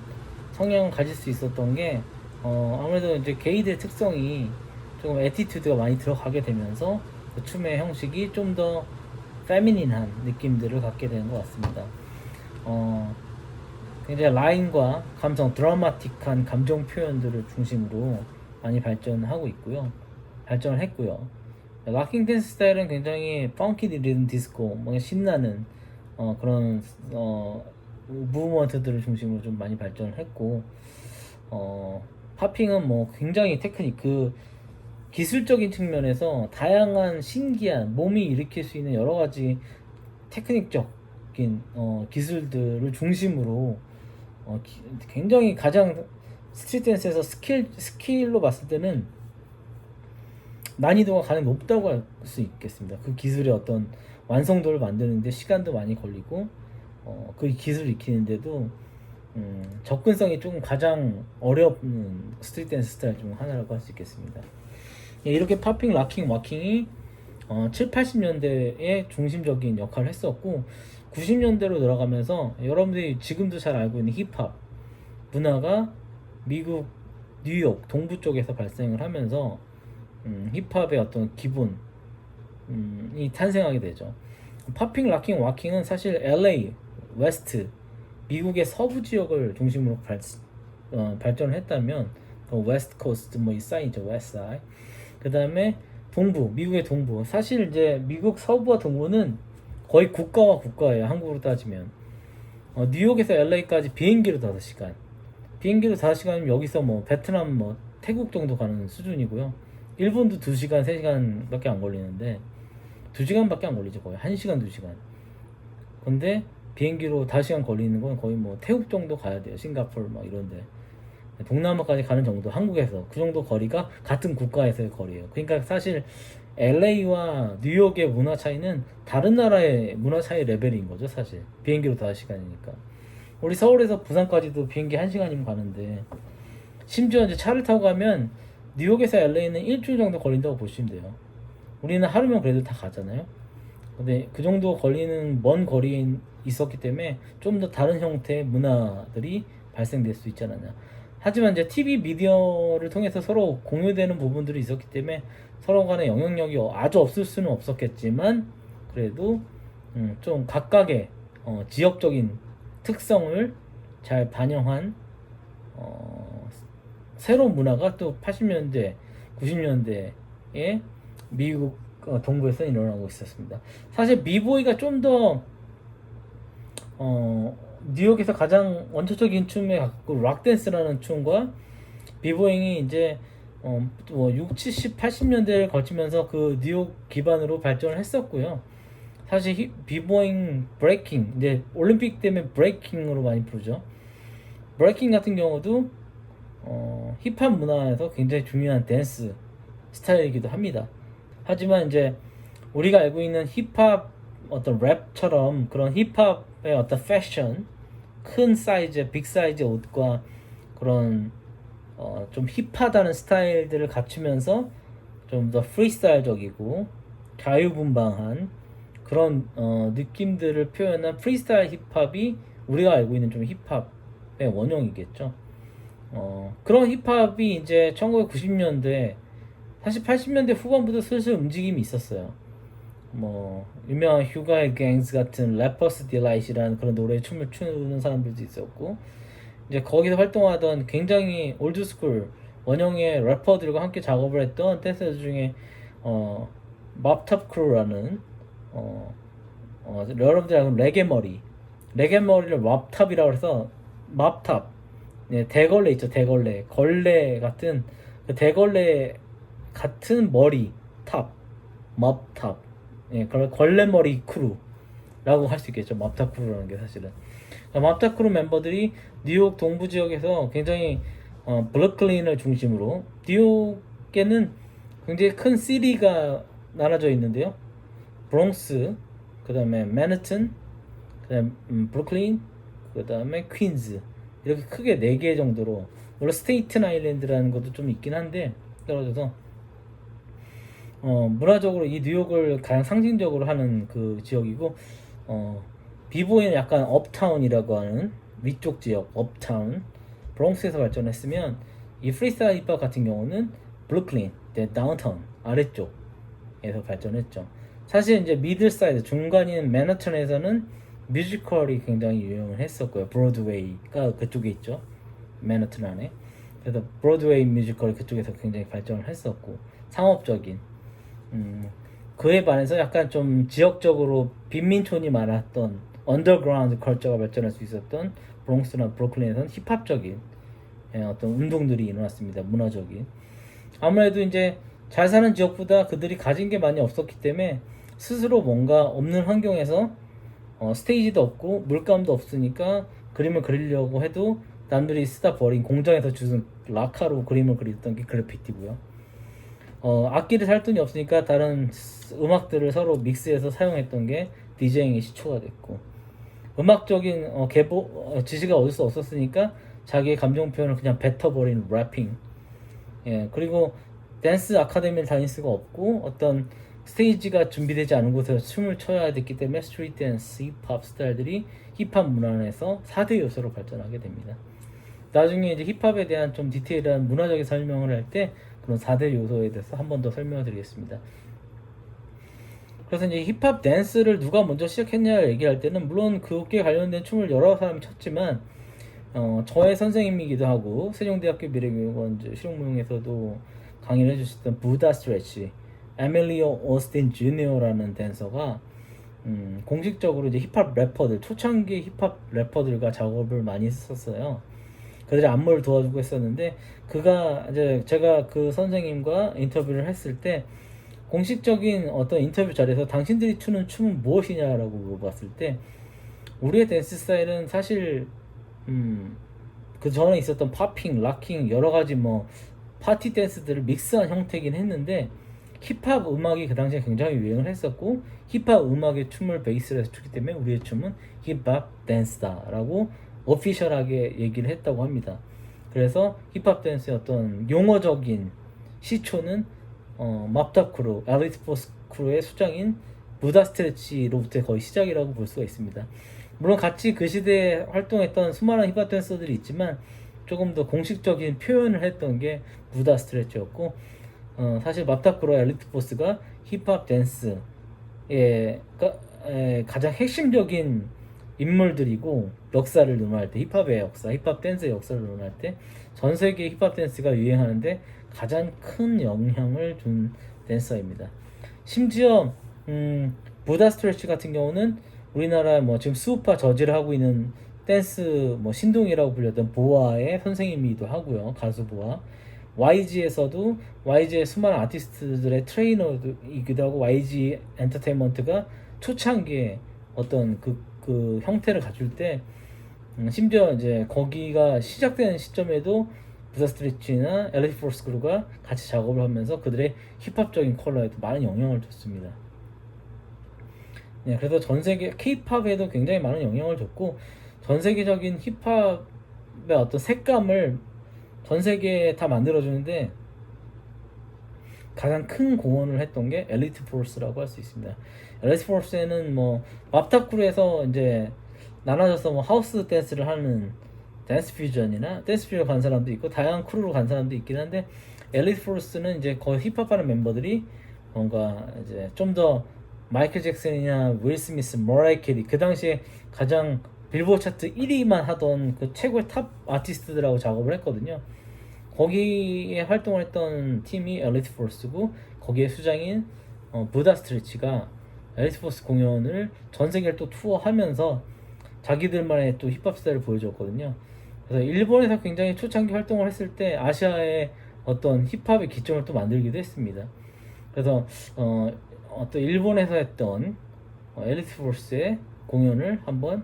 성향을 가질 수 있었던 게 아무래도 이제 게이들의 특성이 조금 애티튜드가 많이 들어가게 되면서 그 춤의 형식이 좀 더 페미닌한 느낌들을 갖게 되는 것 같습니다. 굉장히 라인과 감성, 드라마틱한 감정 표현들을 중심으로 많이 발전하고 있고요. 발전을 했고요. 락킹 댄스 스타일은 굉장히 펑키 리듬 디스코, 뭔가 신나는 그런 무브먼트들을 중심으로 좀 많이 발전을 했고, 팝핑은 뭐 굉장히 테크닉, 그 기술적인 측면에서 다양한 신기한 몸이 일으킬 수 있는 여러 가지 테크닉적인 기술들을 중심으로 굉장히 가장 스트리트 댄스에서 스킬로 봤을 때는 난이도가 가장 높다고 할 수 있겠습니다. 그 기술의 어떤 완성도를 만드는데 시간도 많이 걸리고 그 기술을 익히는데도 접근성이 조금 가장 어려운 스트리트 댄스 스타일 중 하나라고 할 수 있겠습니다. 이렇게 팝핑, 락킹, 와킹이 7, 80년대에 중심적인 역할을 했었고 90년대로 들어가면서 여러분들이 지금도 잘 알고 있는 힙합 문화가 미국 뉴욕 동부 쪽에서 발생을 하면서 힙합의 어떤 기본이 탄생하게 되죠. 팝핑, 락킹, 와킹은 사실 LA, 웨스트, 미국의 서부 지역을 중심으로 발전을 했다면 웨스트 코스트, 뭐 이 사이죠, 웨스트 사이. 그 다음에 동부, 미국의 동부. 사실 이제 미국 서부와 동부는 거의 국가와 국가예요. 한국으로 따지면 뉴욕에서 LA까지 비행기로 5시간. 비행기로 5시간이면 여기서 뭐 베트남, 뭐 태국 정도 가는 수준이고요. 일본도 2시간, 3시간밖에 안 걸리는데 2시간밖에 안 걸리죠. 거의 1시간, 2시간. 근데 비행기로 5시간 걸리는 건 거의 뭐 태국 정도 가야 돼요. 싱가포르 막 이런데. 동남아까지 가는 정도, 한국에서 그 정도 거리가 같은 국가에서의 거리예요. 그러니까 사실 LA와 뉴욕의 문화 차이는 다른 나라의 문화 차이 레벨인 거죠. 사실 비행기로 5시간이니까 우리 서울에서 부산까지도 비행기 1시간이면 가는데, 심지어 이제 차를 타고 가면 뉴욕에서 LA는 일주일 정도 걸린다고 보시면 돼요. 우리는 하루면 그래도 다 가잖아요. 근데 그 정도 걸리는 먼 거리에 있었기 때문에 좀 더 다른 형태의 문화들이 발생될 수 있지 않았냐. 하지만 이제 TV 미디어를 통해서 서로 공유되는 부분들이 있었기 때문에 서로 간의 영향력이 아주 없을 수는 없었겠지만 그래도 좀 각각의 지역적인 특성을 잘 반영한 새로운 문화가 또 80년대, 90년대에 미국 동부에서 일어나고 있었습니다. 사실 비보이가 좀 더 뉴욕에서 가장 원초적인 춤에 갖고 락댄스라는 춤과 비보잉이 이제 뭐 60, 70, 80년대를 거치면서 그 뉴욕 기반으로 발전을 했었고요. 사실 비보잉, 브레이킹, 이제 올림픽 때문에 브레이킹으로 많이 부르죠. 브레이킹 같은 경우도 힙합 문화에서 굉장히 중요한 댄스 스타일이기도 합니다. 하지만 이제 우리가 알고 있는 힙합 어떤 랩처럼 그런 힙합의 어떤 패션, 큰 사이즈, 빅 사이즈 옷과 그런 좀 힙하다는 스타일들을 갖추면서 좀 더 프리스타일적이고 자유분방한 그런 느낌들을 표현한 프리스타일 힙합이 우리가 알고 있는 좀 힙합의 원형이겠죠. 그런 힙합이 이제 1990년대, 사실 80년대 후반부터 슬슬 움직임이 있었어요. 뭐 유명한 휴가의 갱스 같은 래퍼스 딜라이트라는 그런 노래에 춤을 추는 사람들도 있었고, 이제 거기서 활동하던 굉장히 올드스쿨 원형의 래퍼들과 함께 작업을 했던 댄서들 중에 맙탑 크루라는 여러분들 알고 레게머리를 맙탑이라고 해서 맙탑, 네, 대걸레 있죠. 대걸레, 걸레 같은 그 대걸레 같은 머리 탑, 맙탑, 예, 그걸 걸레머리 크루라고 할 수 있겠죠. 맙탑 크루라는 게 사실은 맙탑 크루 멤버들이 뉴욕 동부 지역에서 굉장히 브루클린을 중심으로, 뉴욕에는 굉장히 큰 시티가 나눠져 있는데요. 브롱스, 그 다음에 맨해튼, 그 다음에 브루클린, 그 다음에 퀸즈, 이렇게 크게 4개 정도로, 물론 스테이튼 아일랜드라는 것도 좀 있긴 한데 떨어져서 문화적으로 이 뉴욕을 가장 상징적으로 하는 그 지역이고, 비보이는 약간 업타운이라고 하는 위쪽 지역, 업타운, 브롱스에서 발전했으면 이 프리스타일 힙합 같은 경우는 브루클린, 다운타운 아래쪽에서 발전했죠. 사실 이제 미들 사이드, 중간인 맨하탄에서는 뮤지컬이 굉장히 유행을 했었고요. 브로드웨이가 그쪽에 있죠, 맨하탄 안에. 그래서 브로드웨이 뮤지컬이 그쪽에서 굉장히 발전을 했었고, 상업적인, 그에 반해서 약간 좀 지역적으로 빈민촌이 많았던 언더그라운드 컬처가 발전할 수 있었던 브롱스나 브루클린에서는 힙합적인 어떤 운동들이 일어났습니다. 문화적인. 아무래도 이제 잘 사는 지역보다 그들이 가진 게 많이 없었기 때문에 스스로 뭔가 없는 환경에서 스테이지도 없고 물감도 없으니까 그림을 그리려고 해도 남들이 쓰다 버린 공장에서 주는 라카로 그림을 그리던 게 그래피티고요. 악기를 살 돈이 없으니까 다른 음악들을 서로 믹스해서 사용했던 게 디제잉의 시초가 됐고, 음악적인 지식을 얻을 수 없었으니까 자기의 감정 표현을 그냥 뱉어버리는 래핑. 예, 그리고 댄스 아카데미를 다닐 수가 없고 어떤 스테이지가 준비되지 않은 곳에서 춤을 춰야 됐기 때문에 스트리트 댄스, 힙합 스타일들이 힙합 문화 안에서 4대 요소로 발전하게 됩니다. 나중에 이제 힙합에 대한 좀 디테일한 문화적인 설명을 할 때 그런 4대 요소에 대해서 한 번 더 설명을 드리겠습니다. 그래서 이제 힙합 댄스를 누가 먼저 시작했냐 얘기할 때는 물론 그에 관련된 춤을 여러 사람이 췄지만 저의 선생님이기도 하고 세종대학교 미래교육원 실용무용에서도 강의를 해주셨던 부다 스트레치, 에밀리오 오스틴 주니어라는 댄서가 공식적으로 이제 힙합 래퍼들, 초창기 힙합 래퍼들과 작업을 많이 했었어요. 그들의 안무를 도와주고 했었는데, 그가 이제 제가 그 선생님과 인터뷰를 했을 때 공식적인 어떤 인터뷰 자리에서 당신들이 추는 춤은 무엇이냐라고 물어봤을 때 우리의 댄스 스타일은 사실 그 전에 있었던 팝핑, 락킹 여러 가지 뭐 파티 댄스들을 믹스한 형태긴 했는데 힙합 음악이 그 당시에 굉장히 유행을 했었고 힙합 음악의 춤을 베이스로 해서 추기 때문에 우리의 춤은 힙합 댄스다라고 오피셜하게 얘기를 했다고 합니다. 그래서 힙합 댄스의 어떤 용어적인 시초는 맙탑 크루, 엘리트 포스 크루의 수장인 부다 스트레치로부터 거의 시작이라고 볼 수가 있습니다. 물론 같이 그 시대에 활동했던 수많은 힙합 댄서들이 있지만 조금 더 공식적인 표현을 했던 게 부다 스트레치였고, 사실 맙탑 크루와 엘리트 포스가 힙합 댄스의 가장 핵심적인 인물들이고, 역사를 논할 때 힙합의 역사, 힙합 댄스의 역사를 논할 때 전 세계 힙합 댄스가 유행하는데 가장 큰 영향을 준 댄서입니다. 심지어 부다 스트레치 같은 경우는 우리나라 뭐 지금 수우파 저지를 하고 있는 댄스 뭐 신동이라고 불렸던 보아의 선생님이기도 하고요. 가수 보아. YG에서도 YG의 수많은 아티스트들의 트레이너이기도 하고, YG 엔터테인먼트가 초창기에 어떤 그 형태를 갖출 때 심지어 이제 거기가 시작되는 시점에도 부다 스트레치나 엘리트 포스 크루가 같이 작업을 하면서 그들의 힙합적인 컬러에도 많은 영향을 줬습니다. 네, 그래서 전 세계 K-팝에도 굉장히 많은 영향을 줬고, 전 세계적인 힙합의 어떤 색감을 전 세계에 다 만들어주는데 가장 큰 공헌을 했던 게 엘리트 포스라고 할 수 있습니다. 엘리트 포스에는 뭐 맙탑 크루에서 이제 나눠져서 뭐 하우스 댄스를 하는 댄스 퓨전이나 댄스 퓨전 간 사람도 있고 다양한 크루로 간 사람도 있긴 한데, 엘리트 포스는 이제 거의 힙합하는 멤버들이 뭔가 이제 좀 더 마이클 잭슨이나 윌 스미스, 머라이 캐리, 그 당시에 가장 빌보드 차트 1위만 하던 그 최고의 탑 아티스트들하고 작업을 했거든요. 거기에 활동을 했던 팀이 엘리트 포스고, 거기에 수장인 부다 스트레치가 엘리트 포스 공연을 전 세계를 또 투어하면서 자기들만의 또 힙합 스타일을 보여줬거든요. 그래서 일본에서 굉장히 초창기 활동을 했을 때 아시아의 어떤 힙합의 기점을 또 만들기도 했습니다. 그래서 또 일본에서 했던 엘리트 포스의 공연을 한번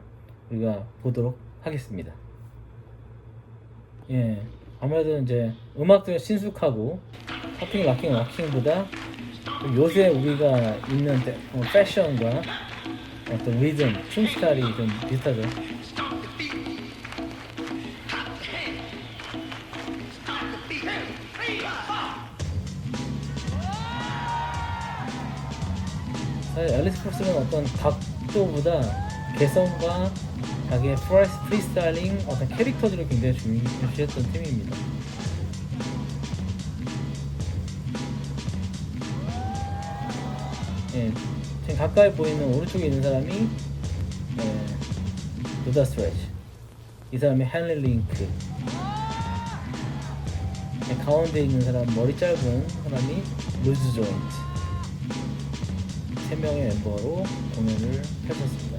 우리가 보도록 하겠습니다. 예, 아무래도 이제 음악도 신숙하고 팝핑, 락킹, 락킹보다 요새 우리가 있는 패션과 어떤 리듬, 춤 스타일이 좀 비슷하죠. 사실 앨리스 폴스는 어떤 각도보다 개성과 자기의 프리스타일링 어떤 캐릭터들을 굉장히 중시했던 팀입니다. 예, 지금 가까이 보이는 오른쪽에 있는 사람이 루다 스트레치, 이 사람이 헨리 링크, 가운데 있는 사람 머리 짧은 사람이 루즈 조인트. 3명의 멤버로 공연을 펼쳤습니다.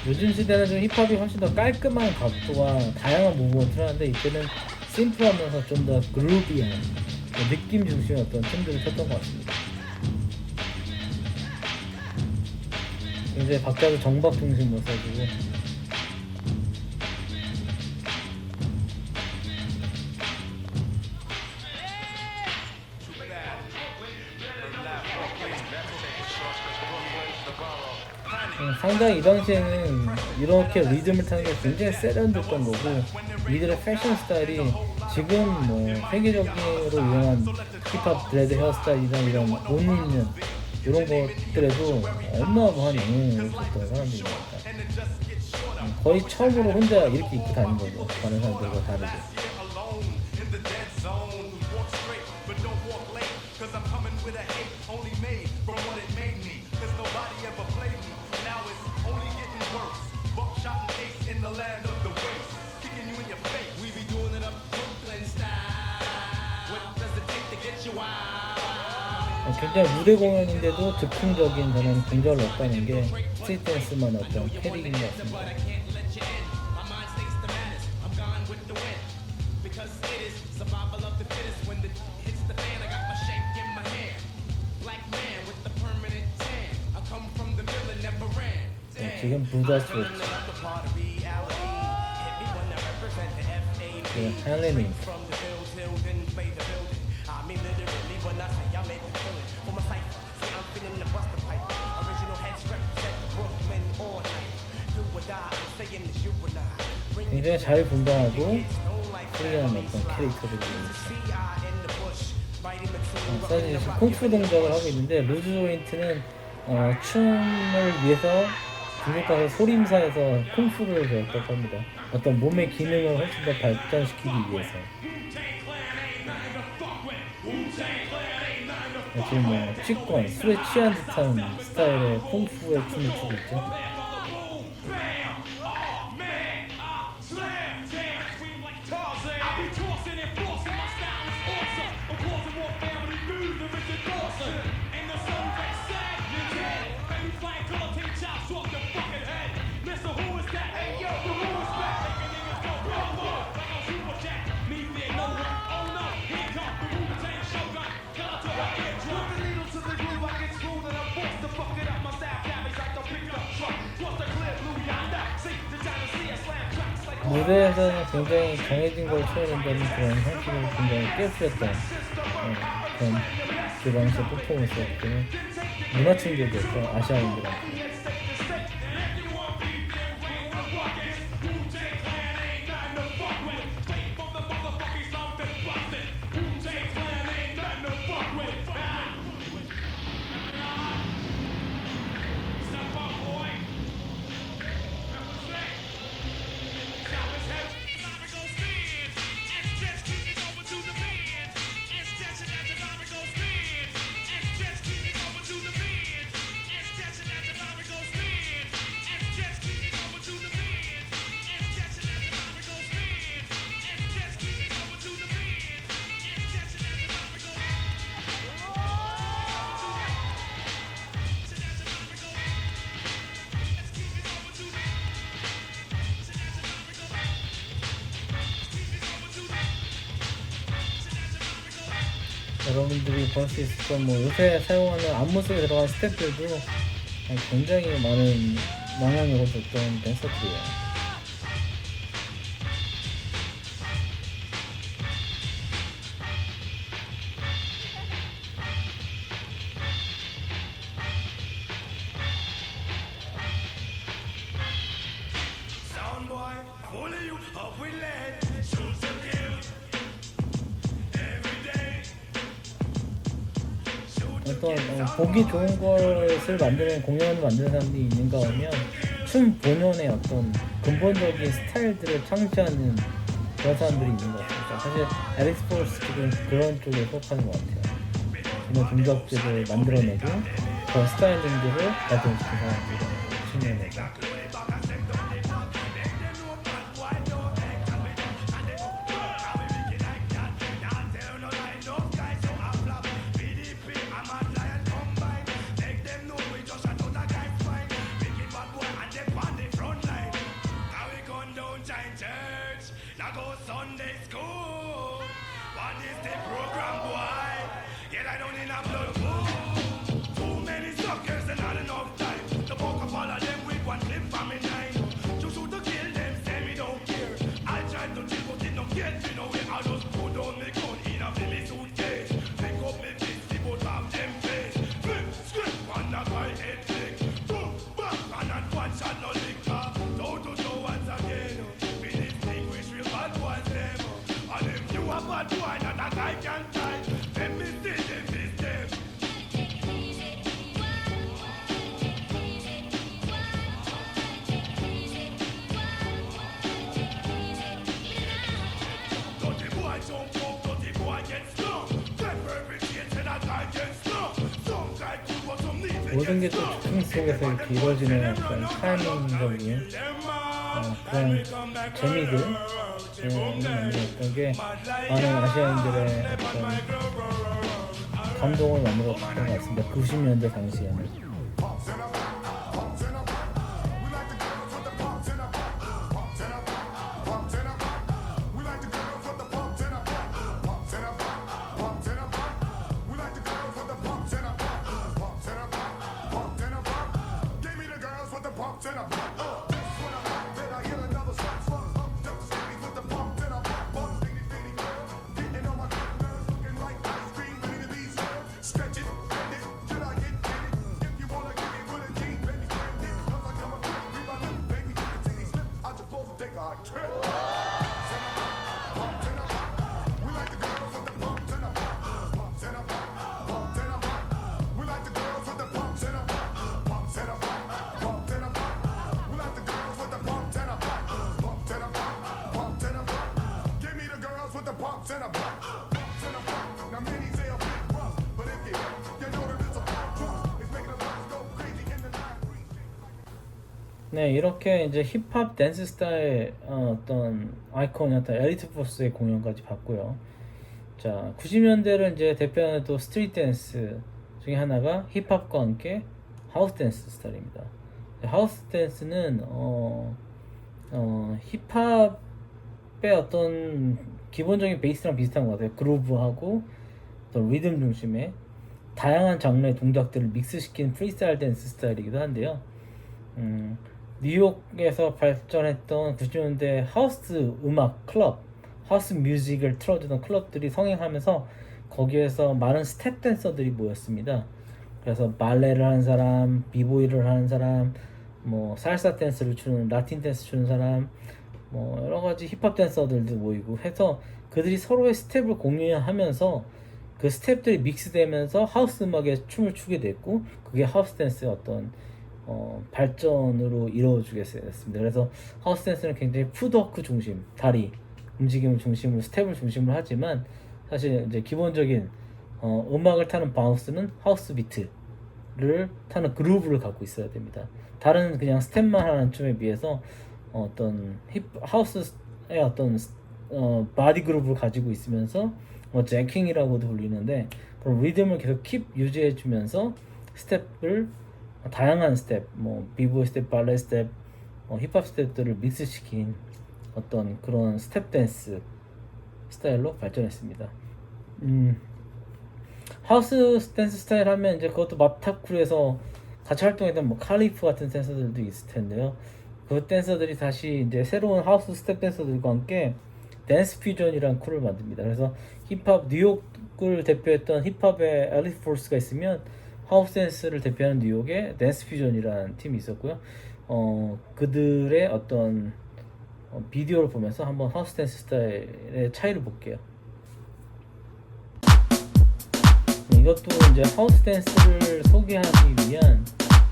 요즘 시대는 좀 힙합이 훨씬 더 깔끔한 각도와 다양한 무브먼트를 하는데 이때는 심플하면서 좀 더 그루비한 느낌 중심의 어떤 춤들을 췄던 것 같습니다. 굉장히 박자도 정박 중심으로 써주고 상당히 이 당시에는 이렇게 리듬을 타는 게 굉장히 세련됐던 거고 이들의 패션 스타일이 지금 뭐 세계적으로 유행한 힙합 드레드 헤어스타일이나 이런 옷 입는 이런 것들에도 어마어마한 영향을 줬던 사람들입니다. 거의 처음으로 혼자 이렇게 입고 다닌 거죠. 다른 사람들과 다르게. 굉장히 무대 공연인데도 즉흥적인 그런 동작을 넣었다는 게 스트리트 댄스만 어떤 캐릭인 것 같습니다. 네, 지금 루다 스트레치, 헨리 링크. 굉장히 잘 분장하고 프리한 어떤 캐릭터들입니다. 사실 지금 쿵푸 동작을 하고 있는데 루즈 조인트는 춤을 위해서 중국 가서 소림사에서 쿵푸를 배웠다고 합니다. 어떤 몸의 기능을 훨씬 더 발전시키기 위해서. 지금 뭐 취권, 술에 취한 듯한 스타일의 쿵푸의 춤을 추고 있죠. 무대에서는 굉장히 정해진 걸 쳐야 된다는 그런 형식을 굉장히 깨부렸던 그런 그 방식의 퍼포먼스였기 때문에 문화 충격이었죠, 아시아인들한테. 여러분들이 볼 수 있을 건 뭐 요새 사용하는 안무 속에 들어간 스텝들도 굉장히 많은 영향력을 줬던 댄서들이에요. 어떤 보기 좋은 것을 만드는 공연을 만드는 사람들이 있는가 하면 춤 본연의 어떤 근본적인 스타일들을 창시하는 그런 사람들이 있는 것 같습니다. 사실 앨리스 포스트는 그런 쪽에 속하는 것 같아요. 이런 동작들을 만들어내고 그런 스타일링들을 발전시킨 사람들이 측면에서. 모든 게 또 즉흥 속에서 이렇게 이루어지는 어떤 타이밍적인 그런 재미들 만들었던 게 많은 아시아인들의 어떤 감동을 만들었던 것 같습니다. 90년대 당시에는. 네, 이렇게 이제 힙합 댄스 스타일 어떤 아이콘이었던 엘리트 포스의 공연까지 봤고요. 자, 90년대를 이제 대표하는 또 스트리트 댄스 중에 하나가 힙합과 함께 하우스 댄스 스타일입니다. 하우스 댄스는 힙합의 어떤 기본적인 베이스랑 비슷한 것 같아요. 그루브하고 어떤 리듬 중심의 다양한 장르의 동작들을 믹스시킨 프리스타일 댄스 스타일이기도 한데요. 뉴욕에서 발전했던 90년대 하우스 음악 클럽, 하우스 뮤직을 틀어주던 클럽들이 성행하면서 거기에서 많은 스텝 댄서들이 모였습니다. 그래서 발레를 하는 사람, 비보이를 하는 사람, 뭐 살사 댄스를 추는, 라틴 댄스 추는 사람, 뭐 여러 가지 힙합 댄서들도 모이고 해서 그들이 서로의 스텝을 공유하면서 그 스텝들이 믹스되면서 하우스 음악에 춤을 추게 됐고, 그게 하우스 댄스의 어떤 발전으로 이루어지게 됐습니다. 그래서 하우스 댄스는 굉장히 푸드워크 중심, 다리 움직임을 중심으로 스텝을 중심으로 하지만 사실 이제 기본적인 음악을 타는 바운스는 하우스 비트를 타는 그루브를 갖고 있어야 됩니다. 다른 그냥 스텝만 하는 춤에 비해서 어떤 하우스의 어떤 바디 그루브를 가지고 있으면서 잭킹이라고도 불리는데 그런 리듬을 계속 킵 유지해주면서 스텝을 다양한 스텝, 뭐 비보이 스텝, 발레 스텝, 힙합 스텝들을 믹스시킨 어떤 그런 스텝 댄스 스타일로 발전했습니다. 하우스 댄스 스타일 하면 이제 그것도 맙타쿠에서 같이 활동했던 뭐 칼리프 같은 댄서들도 있을 텐데요. 그 댄서들이 다시 이제 새로운 하우스 스텝 댄서들과 함께 댄스 퓨전이라는 쿨을 만듭니다. 그래서 힙합 뉴욕을 대표했던 힙합의 엘리트 포스가 있으면 하우스 댄스를 대표하는 뉴욕의 댄스 퓨전이라는 팀이 있었고요. 그들의 어떤 비디오를 보면서 한번 하우스 댄스 스타일의 차이를 볼게요. 이것도 이제 하우스 댄스를 소개하기 위한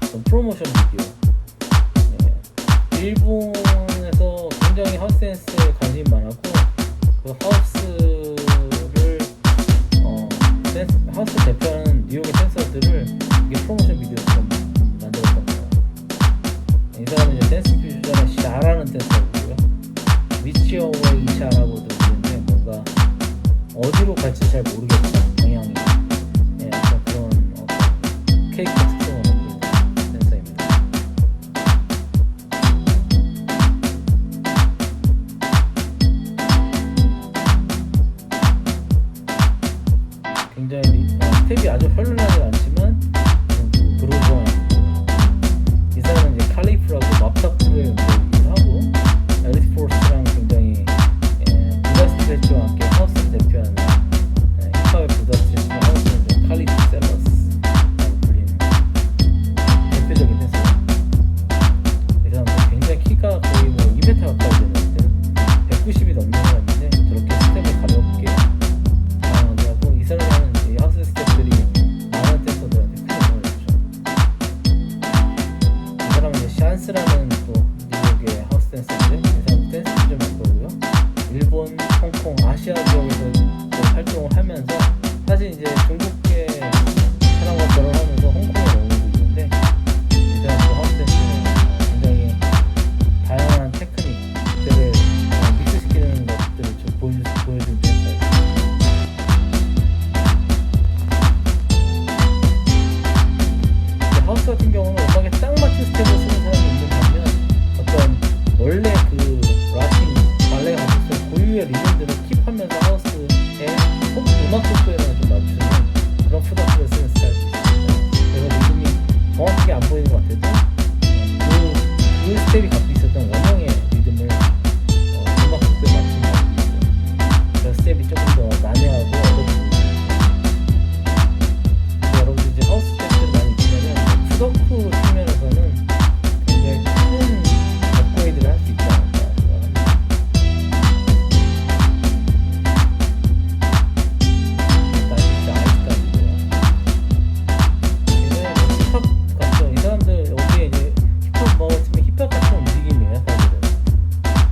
어떤 프로모션 비디오. 네. 일본에서 굉장히 하우스 댄스에 관심이 많았고 그 하우스 대표하는 뉴욕의 댄서들을 이게 프로모션 비디오처럼 만들었던 거예요. 이 사람은 이제 댄스 퓨전의 샤라는 댄서고요. 위치어웨이 샤라고도 부르는데 뭔가 어디로 갈지 잘 모르겠다 방향이. 예, 약간 그런 케이크 특성을 갖고 있는 댄서입니다. 굉장히 스텝이 아주 현란하지 않지만 그루브한 이 사람은 이제 칼리프라고 맙타프의 음악이기도 하고 엘리트 포스랑 굉장히 부다 스트레치와 함께 하우스를 대표하는 힙합의 부다 스트레치와 하우스는 좀 칼리프 셀러스라고 불리는 대표적인 댄서예요. 이 사람은 굉장히 키가 거의 뭐 2m 가까이 되는데 190이 넘는 사람인데 저렇게 스텝을 가볍게 하고 이 사람은 이 하우스 스텝들이 많은 댄서들한테 큰 영향을 줬죠. 이 사람은 이제 샨스라는 또 뉴욕의 하우스 댄서인데 이 사람은 댄스 퓨전을 거고요. 일본, 홍콩, 아시아 지역에서 또 활동을 하면서 사실 이제 중국계 사람과 결혼하면서 홍콩에 머물고 있는데 이 사람도 하우스 댄스는 굉장히 다양한 테크닉들을 믹스시키는 것들을 좀 보여준 댄서예요. 하우스 같은 경우는 음악에 딱 맞춘 스텝을 쓰는 사람이 있는 반면 어떤 원래 그 라틴 발레가 가지고 있는 고유의 리듬들을 킵하면서 하우스의 음악 속도에는 좀 맞추는 그런 푸드업을 쓰는 스타일도 있습니다. 그래서 리듬이 정확하게 안 보이는 것 같아도 그 스텝이 갖고 있었던 원형의 리듬을 음악 속도에 맞추는 것도 있어요. 그래서 스텝이 조금 더 난해하고 어렵고 여러분들 이제 하우스 스텝들을 많이 보면은 푸더크 측면에서는 굉장히 큰 업그레이드를 할 수 있지 않을까 생각합니다. 일단 진짜 아이스타일이고요. 굉장히 힙합 같죠. 이 사람들 여기에 이제 힙합 먹었으면 힙합 같은 움직임이에요 사실은.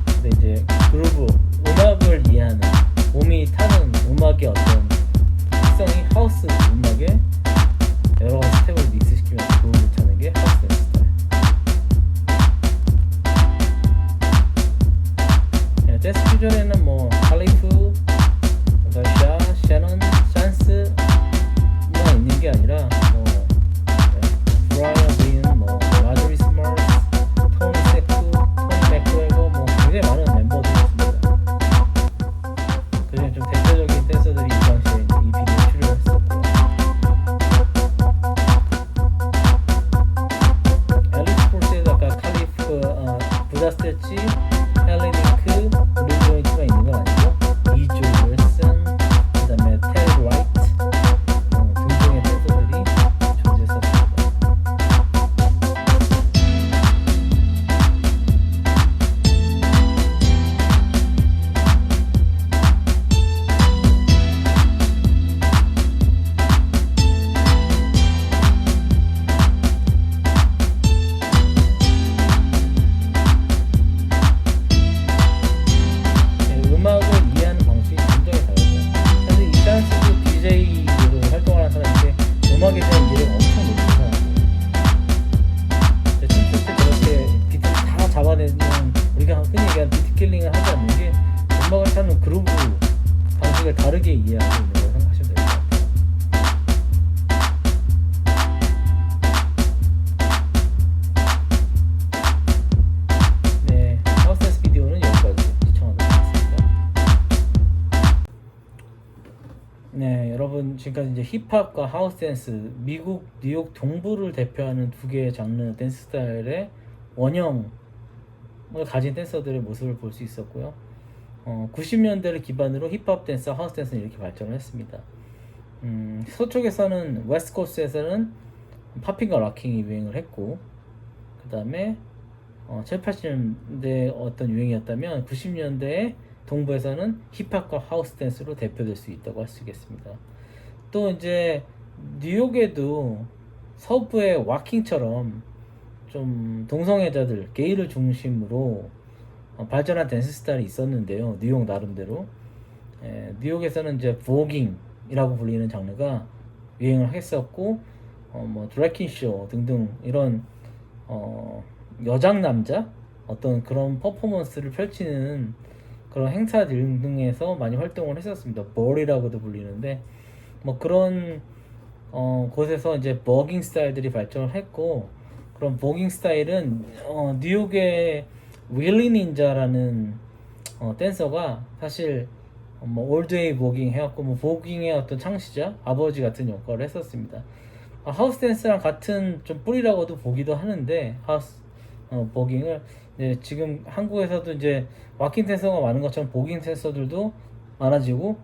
근데 이제 그루브 음악을 이해하는 몸이 타는 음악의 어떤 특성이 하우스 음악에 여러 가지 스텝을 믹스시키면서 도움을 차는 게 하우스 댄스 스타일. 댄스 퓨전에는 뭐 칼리프, 샤, 샤넌, 샨스만 있는 게 아니라 뭐 브라이언 빈, 뭐 마조리 스마트, 토니 세쿠, 토니 맥그레거 뭐 굉장히 많은 멤버들이 있습니다. 그중에 좀 대표적인 댄서들이 이 당시에 이 비디오에 출연했었고요. 엘리트 포스에도 아까 칼리프, 부다 스트레치, 헬레니크, 루브로이트가 있는 건 아니고 이조 윌슨, 그 다음에 테드 라이트 등등의 댄서들이 존재했었습니다. 음악을 이해하는 방식이 굉장히 다르죠. 사실 이 댄스도 DJ로 활동하는 사람인데 음악에 대한 이해가 엄청 높은 사람이에요. 춤출 때 저렇게 비트를 다 잡아내는 우리가 흔히 얘기하는 비트 킬링을 하지 않는 게 음악을 타는 그루브 방식을 다르게 이해하고 있는 걸 생각하시면 될 것 같아요. 네, 하우스 댄스 비디오는 여기까지 시청하도록 하겠습니다. 네, 여러분 지금까지 이제 힙합과 하우스 댄스, 미국 뉴욕 동부를 대표하는 두 개의 장르 댄스 스타일의 원형을 가진 댄서들의 모습을 볼 수 있었고요. 90년대를 기반으로 힙합 댄스, 하우스 댄스는 이렇게 발전을 했습니다. 서쪽에서는 웨스트 코스트에서는 팝핑과 락킹이 유행을 했고, 그 다음에 7, 80년대 어떤 유행이었다면 90년대에 동부에서는 힙합과 하우스 댄스로 대표될 수 있다고 할 수 있겠습니다. 또 이제 뉴욕에도 서부의 와킹처럼 좀 동성애자들, 게이를 중심으로 발전한 댄스 스타일이 있었는데요. 뉴욕 나름대로. 뉴욕에서는 이제 보깅이라고 불리는 장르가 유행을 했었고, 뭐 드래킹 쇼 등등 이런 여장 남자 어떤 그런 퍼포먼스를 펼치는 그런 행사 등등에서 많이 활동을 했었습니다. 벌이라고도 불리는데 뭐 그런 곳에서 이제 버깅 스타일들이 발전을 했고, 그런 버깅 스타일은 뉴욕의 윌리 닌자라는 댄서가 사실 뭐 올드웨이 버깅 해왔고, 뭐 버깅의 어떤 창시자, 아버지 같은 역할을 했었습니다. 하우스 댄스랑 같은 좀 뿌리라고도 보기도 하는데, 하우스 버깅을 지금 한국에서도 이제 와킹 댄서가 많은 것처럼 버깅 댄서들도 많아지고,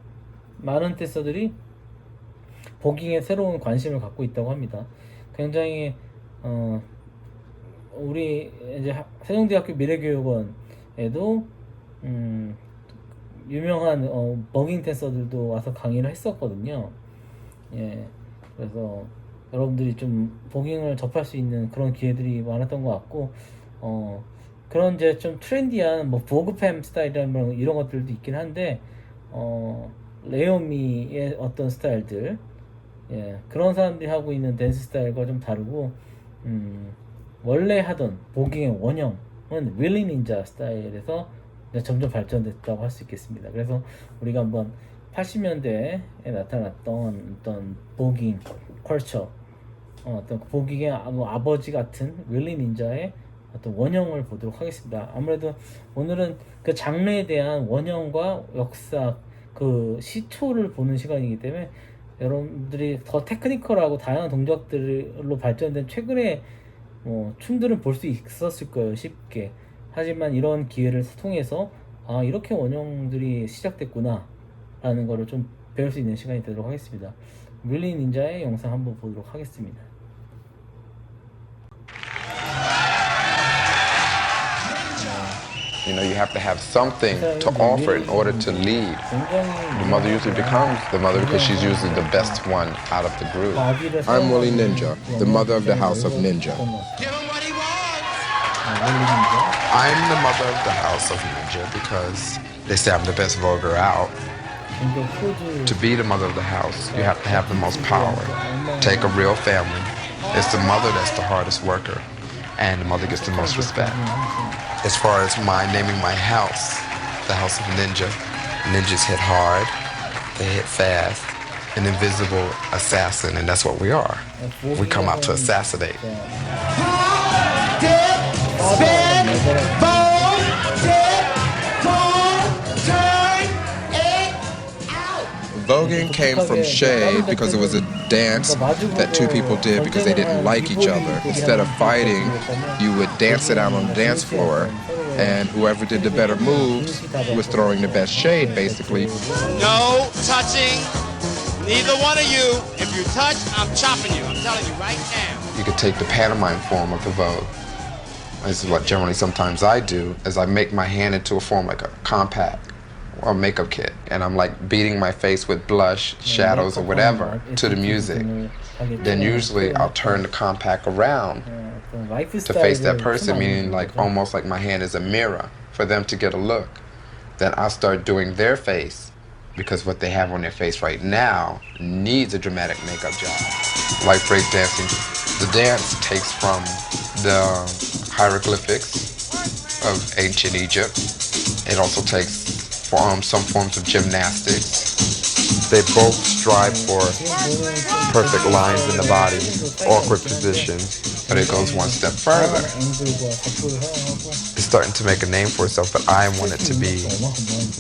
많은 댄서들이 버깅에 새로운 관심을 갖고 있다고 합니다. 굉장히 우리 이제 세종대학교 미래교육원에도 유명한 버깅 댄서들도 와서 강의를 했었거든요. 예, 그래서 여러분들이 좀 버깅을 접할 수 있는 그런 기회들이 많았던 것 같고, 그런 이제 좀 트렌디한 뭐 보그팸 스타일이라는 이런 것들도 있긴 한데, 레오미의 어떤 스타일들, 예, 그런 사람들이 하고 있는 댄스 스타일과 좀 다르고, 원래 하던 버깅의 원형은 윌리 닌자 스타일에서 점점 발전됐다고 할 수 있겠습니다. 그래서 우리가 한번 80년대에 나타났던 어떤 버깅 컬처, 어떤 버깅의 아버지 같은 윌리 닌자의 어떤 원형을 보도록 하겠습니다. 아무래도 오늘은 그 장르에 대한 원형과 역사, 그 시초를 보는 시간이기 때문에 여러분들이 더 테크니컬하고 다양한 동작들로 발전된 최근의 춤들은 볼 수 있었을 거예요, 쉽게. 하지만 이런 기회를 통해서 이렇게 원형들이 시작됐구나 라는 거를 좀 배울 수 있는 시간이 되도록 하겠습니다. 윌리 닌자의 영상 한번 보도록 하겠습니다. You know, you have to have something to offer in order to lead. The mother usually becomes the mother because she's usually the best one out of the group. I'm Willie Ninja, the mother of the house of Ninja. Give him what he wants. I'm the mother of the house of Ninja because they say I'm the best voter out. To be the mother of the house, you have to have the most power. Take a real family. It's the mother that's the hardest worker, and the mother gets the most respect. As far as my naming my house, the House of Ninja, ninjas hit hard, they hit fast, an invisible assassin, and that's what we are. We come out to assassinate. Voguing came from shade because it was a dance that two people did because they didn't like each other. Instead of fighting, you would dance it out on the dance floor, and whoever did the better moves was throwing the best shade, basically. No touching. Neither one of you. If you touch, I'm chopping you. I'm telling you right now. You could take the pantomime form of the Vogue. This is what generally sometimes I do, is I make my hand into a form like a compact or makeup kit, and I'm like beating my face with blush, shadows, or whatever to the music. Then usually I'll turn the compact around to face that person, meaning like almost like my hand is a mirror for them to get a look. Then I'll start doing their face because what they have on their face right now needs a dramatic makeup job. Like breakdancing, the dance takes from the hieroglyphics of ancient Egypt. It also takes some forms of gymnastics. They both strive for perfect lines in the body, awkward positions, but it goes one step further. It's starting to make a name for itself, but I want it to be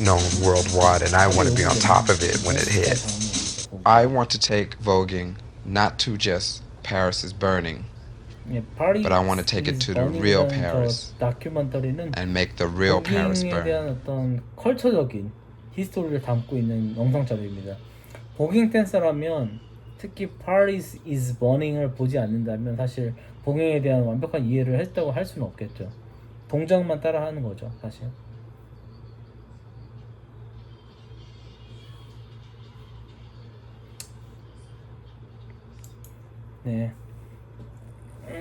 known worldwide, and I want to be on top of it when it hits. I want to take voguing not to just Paris is burning, but I want to take it to the real Paris and make the real Paris 버깅에 burn. 대한 어떤 컬처적인 히스토리를 담고 있는 영상 자료입니다. 버깅 댄서라면, 특히 Paris is Burning을 보지 않는다면 사실 버깅에 대한 완벽한 이해를 했다고 할 수는 없겠죠. 동작만 따라하는 거죠, 사실. 네.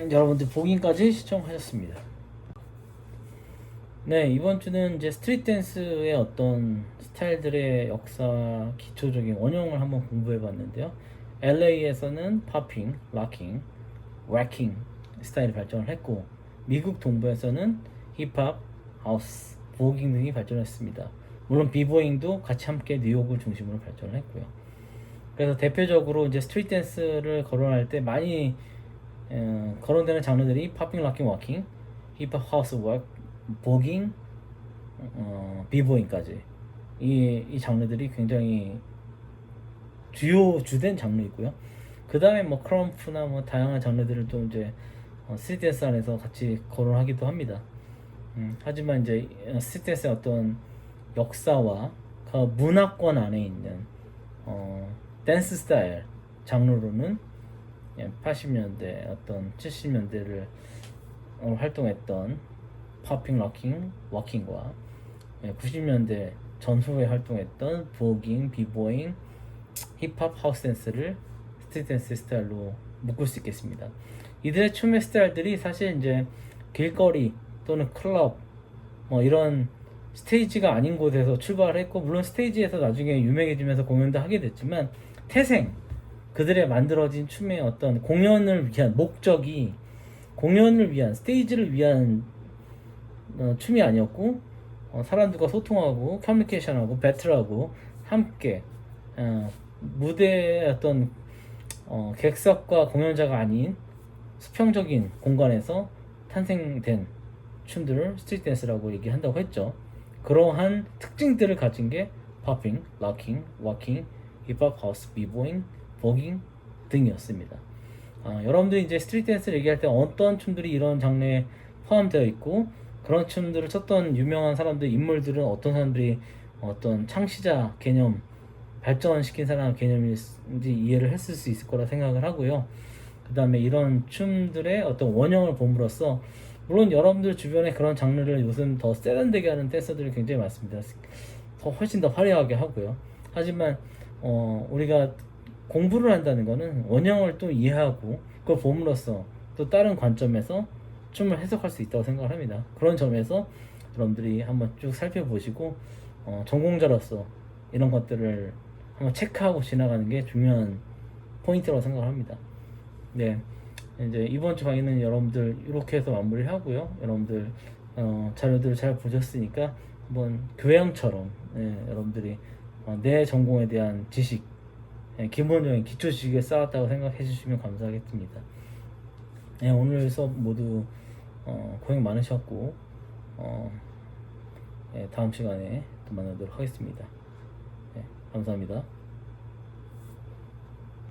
여러분들 보긴까지 시청하셨습니다. 네, 이번 주는 이제 스트리트 댄스의 어떤 스타일들의 역사 기초적인 원형을 한번 공부해 봤는데요. LA에서는 팝핑, 락킹, 래킹 스타일이 발전을 했고, 미국 동부에서는 힙합, 하우스, 보깅 등이 발전했습니다. 물론 비보잉도 같이 함께 뉴욕을 중심으로 발전을 했고요. 그래서 대표적으로 이제 스트리트 댄스를 거론할 때 많이 거론되는 장르들이 팝핑, 락킹, 워킹, 힙합, 하우스, 보깅, 비보잉까지 이 장르들이 굉장히 주된 장르이고요. 그 다음에 뭐 크럼프나 뭐 다양한 장르들을 또 이제 스트리트 댄스 안에서 같이 거론하기도 합니다. 하지만 이제 스트리트 댄스의 어떤 역사와 그 문화권 안에 있는 댄스 스타일 장르로는 80년대 어떤 70년대를 활동했던 팝핑, 락킹, 워킹과 90년대 전후에 활동했던 보깅, 비보잉, 힙합, 하우스 댄스를 스트리트 댄스 스타일로 묶을 수 있겠습니다. 이들의 춤의 스타일들이 사실 이제 길거리 또는 클럽 뭐 이런 스테이지가 아닌 곳에서 출발을 했고, 물론 스테이지에서 나중에 유명해지면서 공연도 하게 됐지만 태생 그들의 만들어진 춤의 어떤 공연을 위한 목적이 공연을 위한 스테이지를 위한 춤이 아니었고, 사람들과 소통하고 커뮤니케이션하고 배틀하고 함께 무대의 어떤 객석과 공연자가 아닌 수평적인 공간에서 탄생된 춤들을 스트리트 댄스라고 얘기한다고 했죠. 그러한 특징들을 가진 게 팝핑, 락킹, 워킹, 힙합, 하우스, 비보잉, 보깅 등이었습니다. 여러분들이 이제 스트리트 댄스를 얘기할 때 어떤 춤들이 이런 장르에 포함되어 있고, 그런 춤들을 췄던 유명한 사람들, 인물들은 어떤 사람들이 어떤 창시자 개념, 발전시킨 사람 개념인지 이해를 했을 수 있을 거라 생각을 하고요. 그 다음에 이런 춤들의 어떤 원형을 봄으로써, 물론 여러분들 주변에 그런 장르를 요즘 더 세련되게 하는 댄서들이 굉장히 많습니다. 훨씬 더 화려하게 하고요. 하지만 우리가 공부를 한다는 거는 원형을 또 이해하고 그걸 봄으로써 또 다른 관점에서 춤을 해석할 수 있다고 생각을 합니다. 그런 점에서 여러분들이 한번 쭉 살펴보시고 전공자로서 이런 것들을 한번 체크하고 지나가는 게 중요한 포인트라고 생각을 합니다. 네, 이제 이번 주 강의는 여러분들 이렇게 해서 마무리를 하고요. 여러분들 자료들을 잘 보셨으니까 한번 교양처럼 여러분들이 내 전공에 대한 지식, 기본적인 기초 지식을 쌓았다고 생각해 주시면 감사하겠습니다. 오늘 수업 모두 고생 많으셨고 다음 시간에 또 만나도록 하겠습니다. 감사합니다.